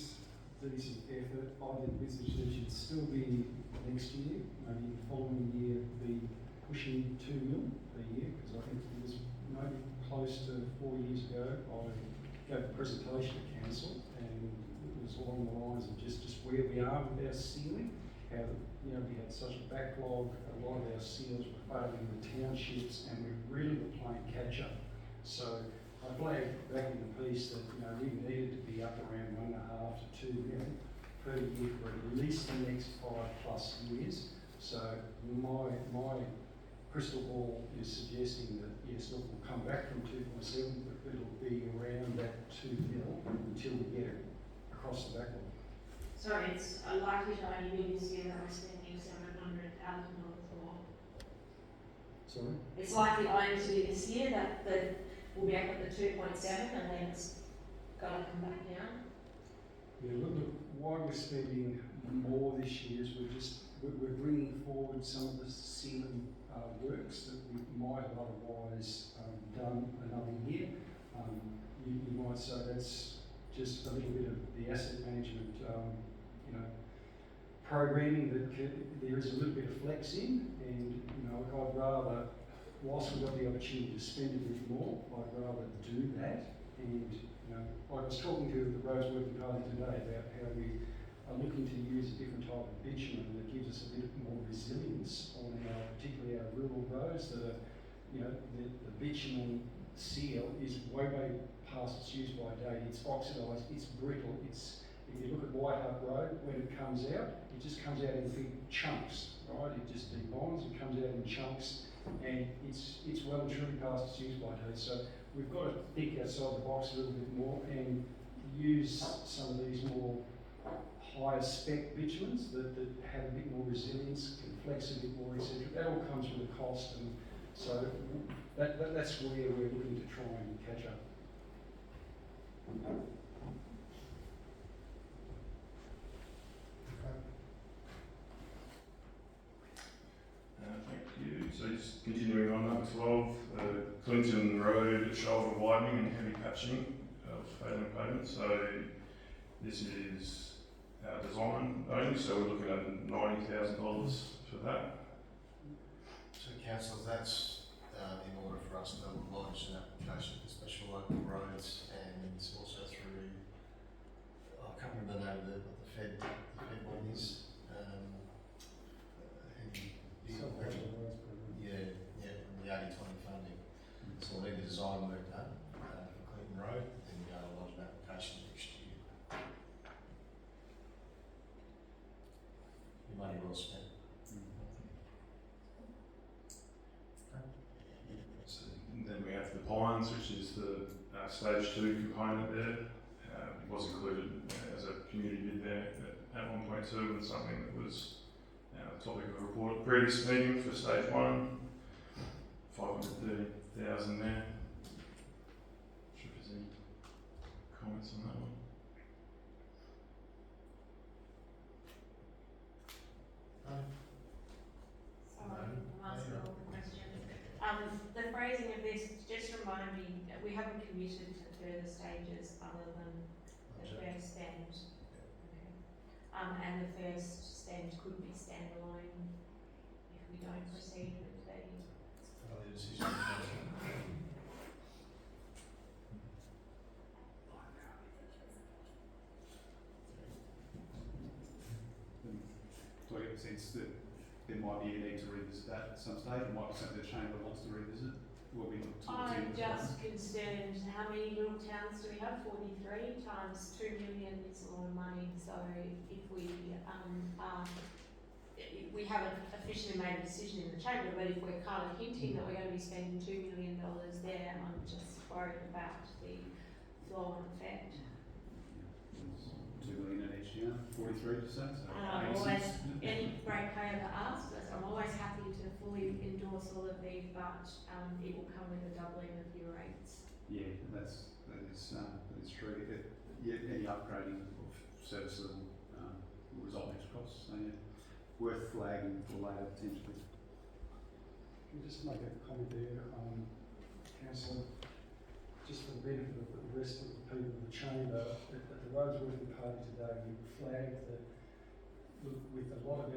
decent effort, I'd envisage there should still be next year, maybe the following year, be pushing 2 mil a year, because I think it was maybe close to 4 years ago, I gave a presentation at council, and it was along the lines of just where we are with our sealing, how, you know, we had such a backlog, a lot of our seals were failing in the townships, and we really were playing catch up. So I flagged back in the piece that, you know, we needed to be up around 1.5 to 2 mil per year for at least the next 5+ years. So my crystal ball is suggesting that yes, look, we'll come back from 2.7, but it'll be around that 2 mil until we get it across the backlog. So it's likely to only be this year that we're spending $700,000 more. Sorry? It's likely only to be this year that we'll be up at the 2.7 and then it's got to come back down. Yeah, look, why we're spending more this year is we're bringing forward some of the sealing works that we might have otherwise done another year. You might say that's just a little bit of the asset management, you know, programming that there is a little bit of flex in, and you know, I'd rather, whilst we've got the opportunity to spend a bit more, I'd rather do that. And you know, I was talking to the Roads Working Party today about how we are looking to use a different type of bitumen that gives us a bit more resilience on our, particularly our rural roads that are, you know, the bitumen seal is way past its use by date. It's oxidised, it's brittle, if you look at White Hart Road, when it comes out, it just comes out in big chunks, right? It just debonds, it comes out in chunks, and it's well and truly past its use by date. So we've got to think outside the box a little bit more and use some of these more higher spec bitumens that have a bit more resilience, can flex a bit more, etc. That all comes with a cost, and so that's where we're looking to try and catch up. Thank you. So just continuing on number 12, Clinton Road shoulder widening and heavy patching of failing pavement. So this is our design only, so we're looking at $90,000 for that. So councillors, that's in order for us to lodge an application for special local roads and also through, I can't remember the name of what the Fed one is. From the 80/20 funding. So we'll need the design work done for Clinton Road, then we'll be able to lodge an application next year. Your money well spent. So then we have the Pines, which is the stage 2 component there. It was included as a community bid there at 1.2 and something that was topic of a report at the previous meeting for stage 1. 530,000 there. Not sure if there's any comments on that one. Sorry, I'm asking all the questions. The phrasing of this just reminded me that we haven't committed to further stages other than the first stand. Okay. And the first stand could be standalone if we don't proceed with the Decision. Do I get the sense that there might be a need to revisit that at some stage? It might be something the Chamber wants to revisit? Will we look towards I'm just concerned, how many little towns do we have? 43 times 2 million is a lot of money. So if we haven't officially made a decision in the Chamber, but if we're kind of hinting that we're going to be spending $2 million there, I'm just worried about the flow-on effect. 2 million in each year, 43 to say. So I'm always, any ratepayer that asks us, I'm always happy to fully endorse all of these, but it will come with a doubling of your rates. Yeah, that is true. Any upgrading of service level will result in extra costs. So yeah, worth flagging for later potentially. Can I just make a comment there, Councillor, just for the benefit of the rest of the people in the chamber, at the roads working party today, we flagged that with a lot of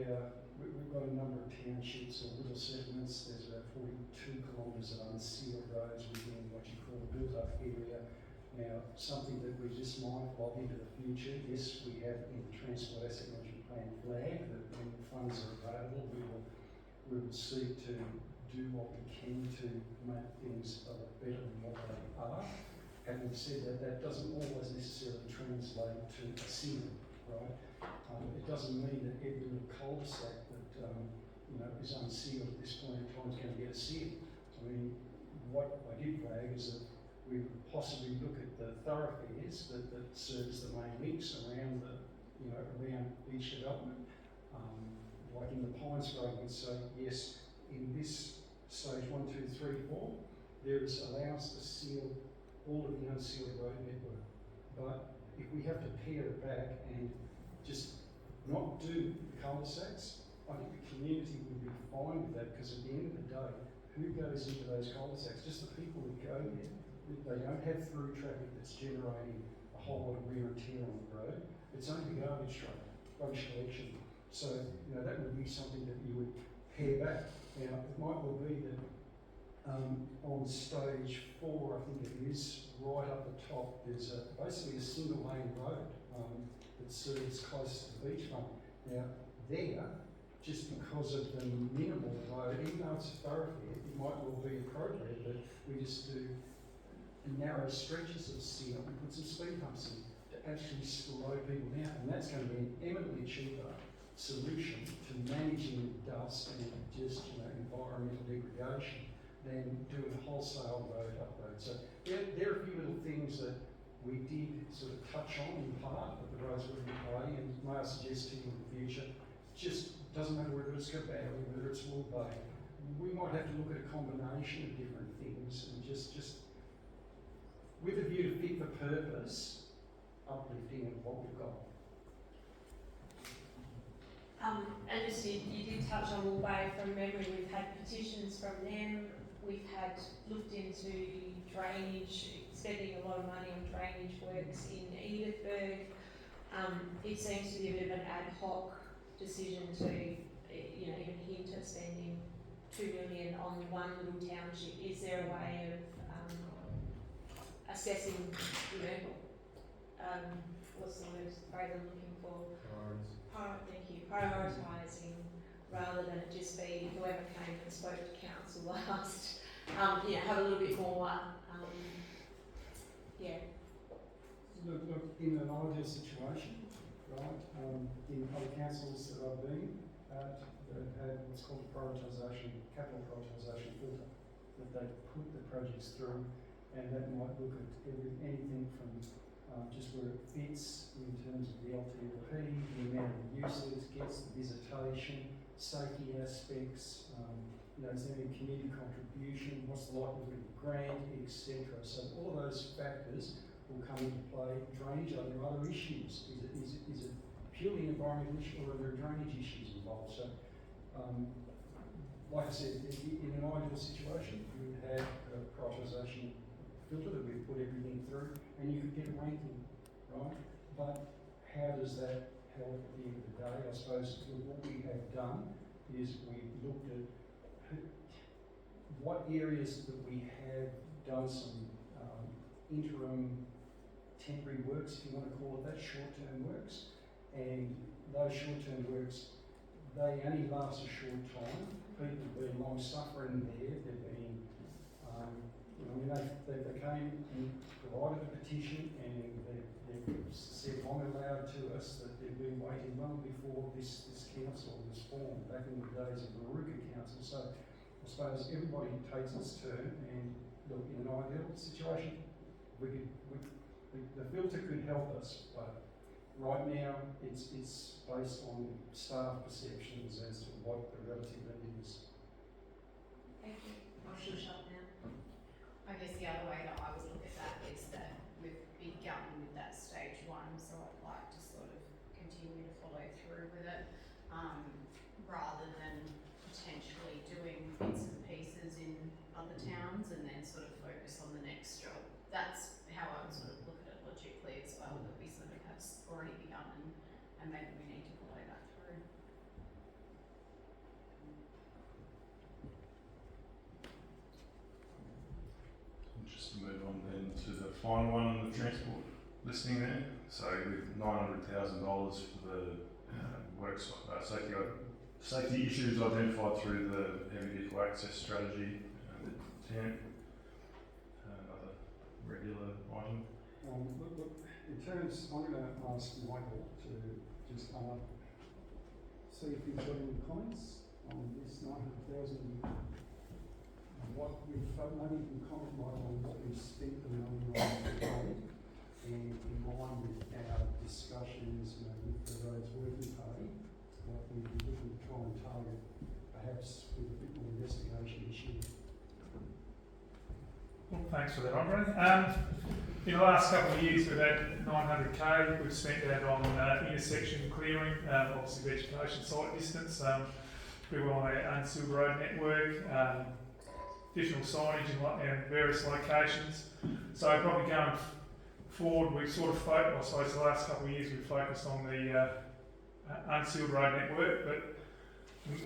we've got a number of townships or little settlements. There's about 42 kilometres of unsealed roads within what you call a built-up area. Now, something that we're just mindful of into the future, yes, we have in the Transport Asset Management Plan flag that when funds are available, we will seek to do what we can to make things a lot better than what they are. Having said that, that doesn't always necessarily translate to a seal, right? It doesn't mean that every little cul-de-sac that is unsealed at this point in time is going to get a seal. I mean, what I did flag is that we would possibly look at the thoroughfares that serves the main links around around each development. Like in the Pines Grove, we'd say yes, in this stage 1, 2, 3, 4, there is allowance to seal all of the unsealed road network. But if we have to pare it back and just not do the cul-de-sacs, I think the community would be fine with that, because at the end of the day, who goes into those cul-de-sacs? Just the people that go there. They don't have through traffic that's generating a whole lot of wear and tear on the road. It's only the garbage truck, rubbish collection. So, that would be something that you would pare back. Now, it might well be that on stage 4, I think it is, right up the top, there's basically a single lane road that serves close to the beachfront. Now, there, just because of the minimal road, even though it's a thoroughfare, it might well be appropriate that we just do narrow stretches of steel and put some speed humps in to actually slow people down. And that's going to be an eminently cheaper solution to managing dust and just, environmental degradation than doing a wholesale road upgrade. So there are a few little things that we did sort of touch on in part of the roads working party, and may I suggest to you in the future, just doesn't matter whether it's Cabarry, whether it's Wool Bay, we might have to look at a combination of different things and just with a view to fit for purpose, uplifting of what we've got. And just you did touch on Wool Bay. From memory, we've had petitions from them. We've had looked into drainage, spending a lot of money on drainage works in Edithburgh. It seems to be a bit of an ad hoc decision to, even hint at spending $2 million on one little township. Is there a way of assessing, what's the word I'm looking for? Prioritising, rather than it just be whoever came and spoke to council last. Have a little bit more. Look, in an ideal situation, right, in other councils that I've been at, they've had what's called a capital prioritisation filter, that they put the projects through, and that might look at anything from just where it fits in terms of the LTLP, the amount of use that it gets, the visitation, safety aspects, is there any community contribution, what's the likelihood of grant, etc. So all of those factors will come into play. Drainage, are there other issues? Is it purely an environmental issue, or are there drainage issues involved? So, like I said, in an ideal situation, you would have a prioritisation filter that we put everything through, and you could get a ranking, right? But how does that help at the end of the day? I suppose what we have done is we've looked at what areas that we have done some interim temporary works, if you want to call it that, short-term works, and those short-term works, they only last a short time. People have been long-suffering there. They've been they came and provided a petition, and they've said long and loud to us that they've been waiting long before this council was formed, back in the days of the Maruka Council. So I suppose everybody takes its turn, and look, in an ideal situation, the filter could help us, but right now it's based on staff perceptions as to what the relative need is. Thank you. I should shut now. I guess the other way that I would look at that is that we've begun with that stage one, so I'd like to sort of continue to follow through with it, rather than potentially doing bits and pieces in other towns and then sort of focus on the next job. That's how I would sort of look at it logically as well, that we sort of have already begun and maybe we need to follow that through. Just to move on then to the final one on the transport listing there. So with $900,000 for the works safety issues identified through the heavy vehicle access strategy, the tent, another regular item. Look, in terms, I'm going to ask Michael to just see if he's got any comments on this 900,000. What we've maybe you can comment, Michael, on what we've spent the money on today, and in line with our discussions with the roads working party, what we'd be looking to try and target, perhaps with a bit more investigation issue. Well, thanks for that, Andre. In the last couple of years, we've had 900k. We've spent that on intersection clearing, obviously vegetation site distance. We were on our unsealed road network, additional signage in various locations. So probably going forward, we've sort of I suppose the last couple of years we've focused on the unsealed road network, but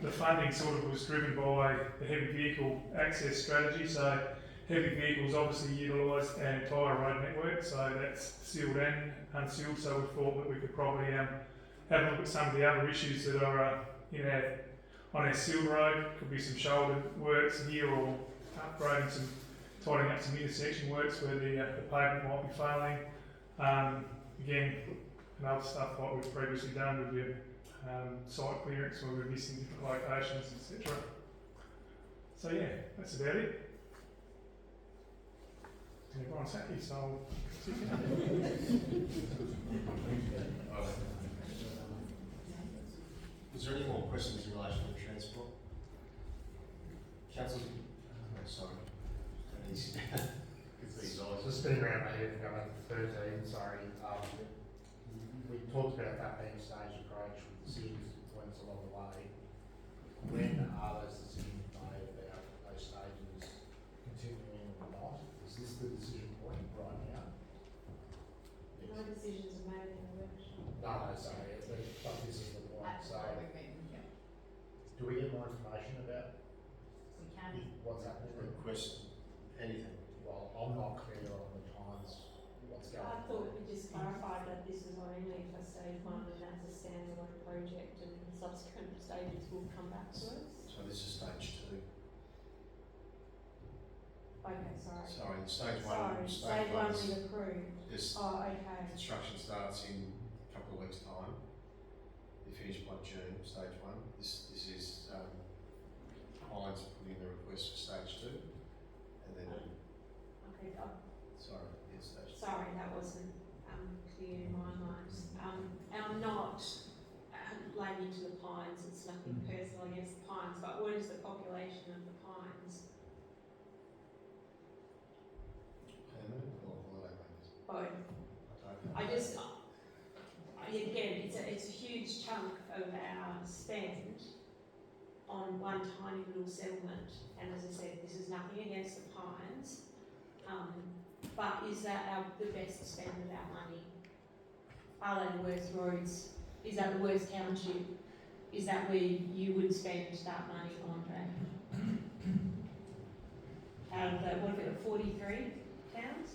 the funding sort of was driven by the heavy vehicle access strategy. So heavy vehicles obviously utilise our entire road network, so that's sealed and unsealed. So we thought that we could probably have a look at some of the other issues that are on our sealed road. Could be some shoulder works here, or upgrading some tidying up some intersection works where the pavement might be failing. Again, and other stuff like we've previously done with your site clearance where we're missing different locations, etc. So yeah, that's about it. And everyone's happy, so I'll sit down. Is there any more questions in relation to transport? Councillor, sorry. It's these eyes. Just being around my head, number 13, sorry. We talked about that being a staged approach with decisions points along the way. When are those decisions made about those stages continuing or not? Is this the decision point right now? No decisions are made in the workshop. No, sorry, but this is the point. So, do we get more information about We can. what's happening? Request anything. Well, I'm not clear on the times, what's going I on. thought we just clarified that this is only for stage 1 and that's a standalone project and subsequent stages will come back to us. So this is stage 2. Okay, sorry. Sorry, stage 1. Sorry, stage 1 is- we've approved. This Oh, okay. construction starts in a couple of weeks' time. They finish by June, stage 1. This is clients put in the request for stage 2, and then Okay, sorry, yes, stage 2. sorry, that wasn't clear in my mind. And I'm not blaming to the Pines, it's nothing personal against the Pines, but what is the population of the Pines? Permanent or holiday makers? Both. I don't know. Again, it's a huge chunk of our spend on one tiny little settlement. And as I said, this is nothing against the Pines, but is that the best spend of our money? Are they the worst roads? Is that the worst township? Is that where you would spend that money, Andre? Out of the, what have we got, 43 towns?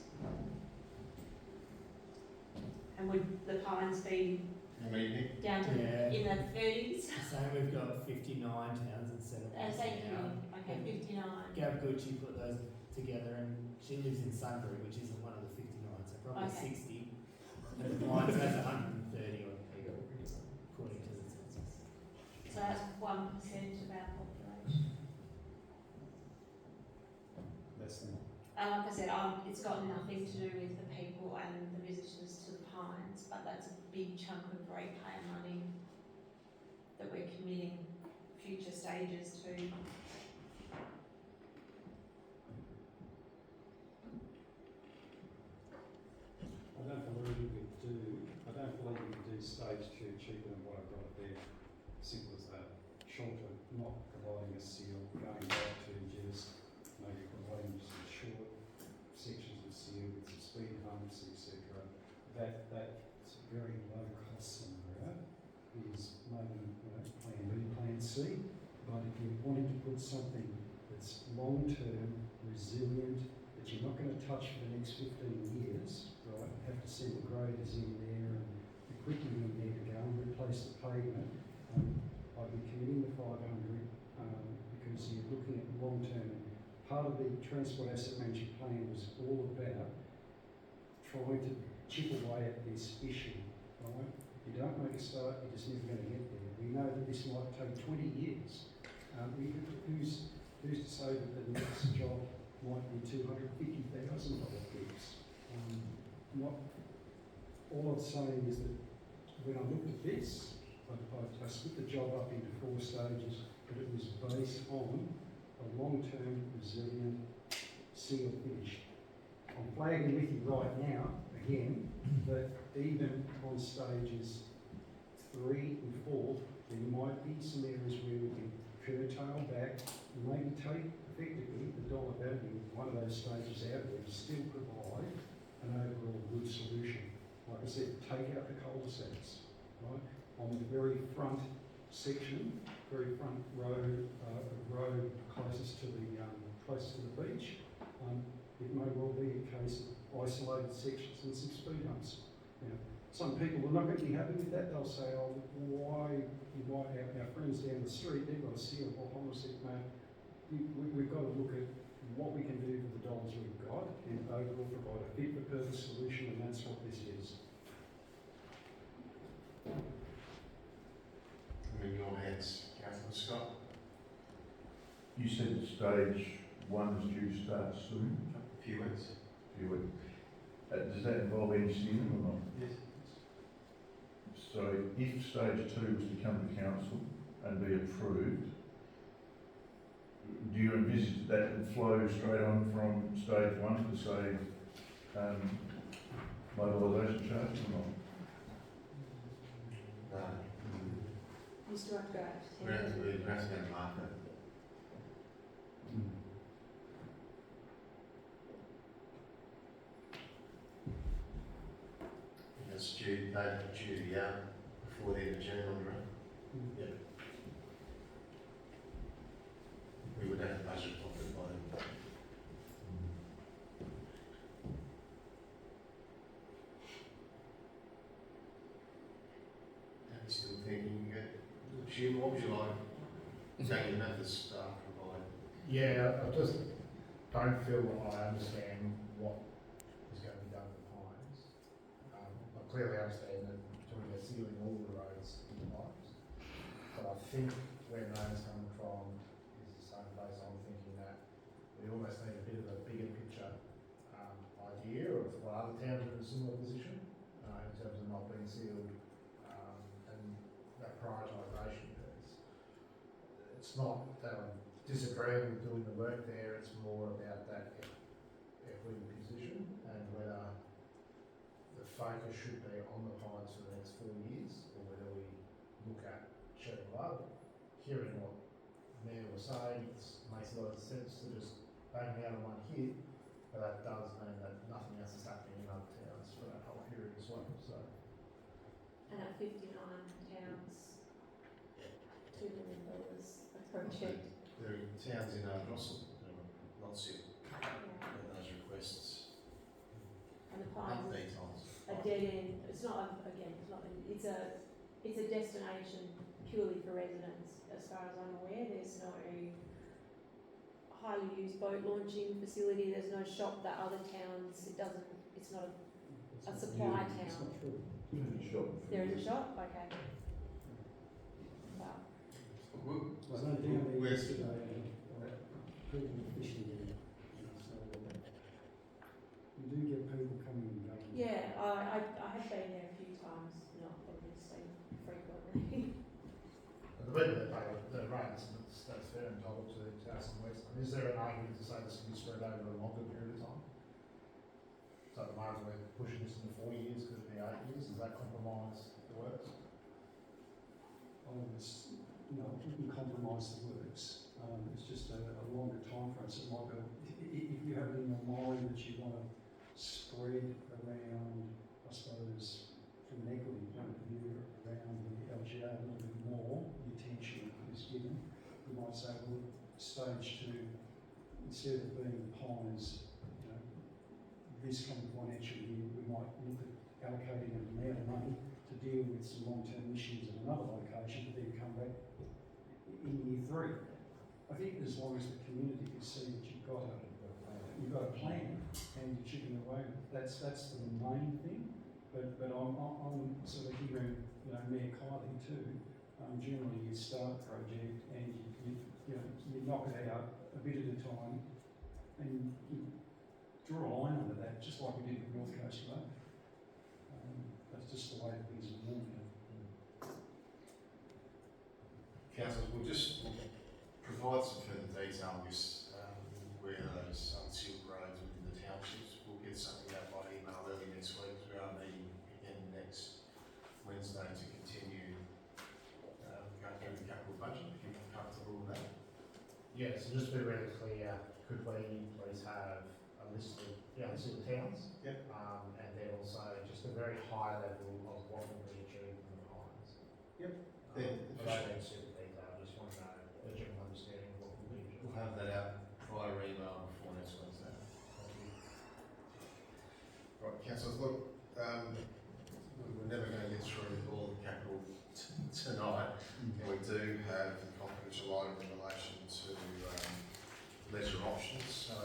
And would the Pines be How many, Nick? down to in the 30s? So we've got 59 towns and settlements Thank you. now. Okay, 59. Gab Gucci put those together, and she lives in Sunbury, which isn't one of the 59, so probably Okay. 60. And the Pines has 130 odd people, according to the census. So that's 1% of our population. Less than. Like I said, it's got nothing to do with the people and the visitors to the Pines, but that's a big chunk of ratepayer money that we're committing future stages to. I don't believe you could do stage 2 cheaper than what I've got there. Simple as that. Shorter, not providing a seal, going back to just maybe providing some short sections of seal with some speed humps, etc. That's a very low cost scenario. Is maybe plan B, plan C. But if you're wanting to put something that's long term, resilient, that you're not going to touch for the next 15 years, right? You have to see the graders in there and the equipment in there to go and replace the pavement. I'd be committing the 500 because you're looking at long term. Part of the Transport Asset Management Plan was all about trying to chip away at this issue, right? You don't make a start, you're just never going to get there. We know that this might take 20 years. Who's to say that the next job might be $250,000 gigs? All I'm saying is that when I looked at this, I split the job up into 4 stages, but it was based on a long-term, resilient seal finish. I'm flagging with you right now, again, that even on stages 3 and 4, there might be some areas where we can curtail back and maybe take effectively the dollar value of one of those stages out there to still provide an overall good solution. Like I said, take out the cul-de-sacs, right? On the very front section, very front road closest to the beach, it may well be a case of isolated sections and some speed humps. Now, some people are not going to be happy with that. They'll say, "Oh, why our friends down the street, they've got a seal." Well, hold on a sec, mate. We've got to look at what we can do for the dollar controls we've got and overall provide a fit for purpose solution, and that's what this is. I'm in your hands, Councillor Scott. You said stage one is due to start soon? A few weeks. Few weeks. Does that involve any ceiling or not? Yes. So if stage two was to come to council and be approved, do you envisage that would flow straight on from stage one to say mobilisation charge or not? No. You still have to go out to We have to tender. go to market. It's due, they're due to be out before the end of June on the road. Yep. We would have budget profit by then. Are you still thinking, Jim, what would you like? Taking another staff provide? Yeah, I just don't feel that I understand what is going to be done with Pines. I clearly understand that doing a ceiling all the roads in the Pines, but I think where Naomi's coming from is the same place I'm thinking that we almost need a bit of a bigger picture idea of what other towns are in a similar position in terms of not being sealed and that prioritisation piece. It's not that I'm disagreeing with doing the work there, it's more about that equity position and whether the focus should be on the Pines for the next 4 years or whether we look at shedding blood. Hearing what the Mayor was saying, it makes a lot of sense to just bang out on one hit, but that does mean that nothing else is happening in other towns for that whole period as well. So, And at 59 towns, $2 million a project. There are towns in Russell that are not sealed, and those requests. And the Pines Details. a dead end. It's not it's a destination purely for residents. As far as I'm aware, there's no highly used boat launching facility. There's no shop that other towns. It's not a supply It's town. not true. There is a shop. Okay. Wow. I was only down there yesterday, people fishing there, so you do get people coming and going. Yeah, I have been there a few times. Not obviously frequently. the people that pay the rates, that's fair and entitled to South and West. Is there an argument to say this can be spread over a longer period of time? So at the moment we're pushing this into 4 years, could it be 8 years? Does that compromise the works? It's, you know, it wouldn't compromise the works. It's just a longer time frame. So it might be, if you have it in your mind that you want to spread around, I suppose, from an equity point of view, around the LGA a little bit more, the attention is given. You might say, well, stage two, instead of being Pines, you know, this coming financial year, we might look at allocating an amount of money to deal with some long-term issues at another location, but then come back in year three. I think as long as the community can see that you've got a plan and you're chipping away, that's the main thing. But I'm sort of hearing, you know, Mayor Kylie too. Generally, you start a project and you knock it out a bit at a time, and you draw a line under that, just like we did with North Coast Road. That's just the way things are moving. Councillors, we'll just provide some further detail on this, where those unsealed roads within the townships. We'll get something out by email early next week, because we are meeting again next Wednesday to continue going through the capital budget, if you're comfortable with that. Yeah, so just to be really clear, could we please have a list of the unsealed towns? Yep. And then also just a very high level of what will be achieved in the Pines. Yep. I don't need super detail, I just want to know a general understanding of what will be achieved. We'll have that out via email before next Wednesday. Right, councillors, look, we're never going to get through all the capital tonight, and we do have a confidential item in relation to leisure options. So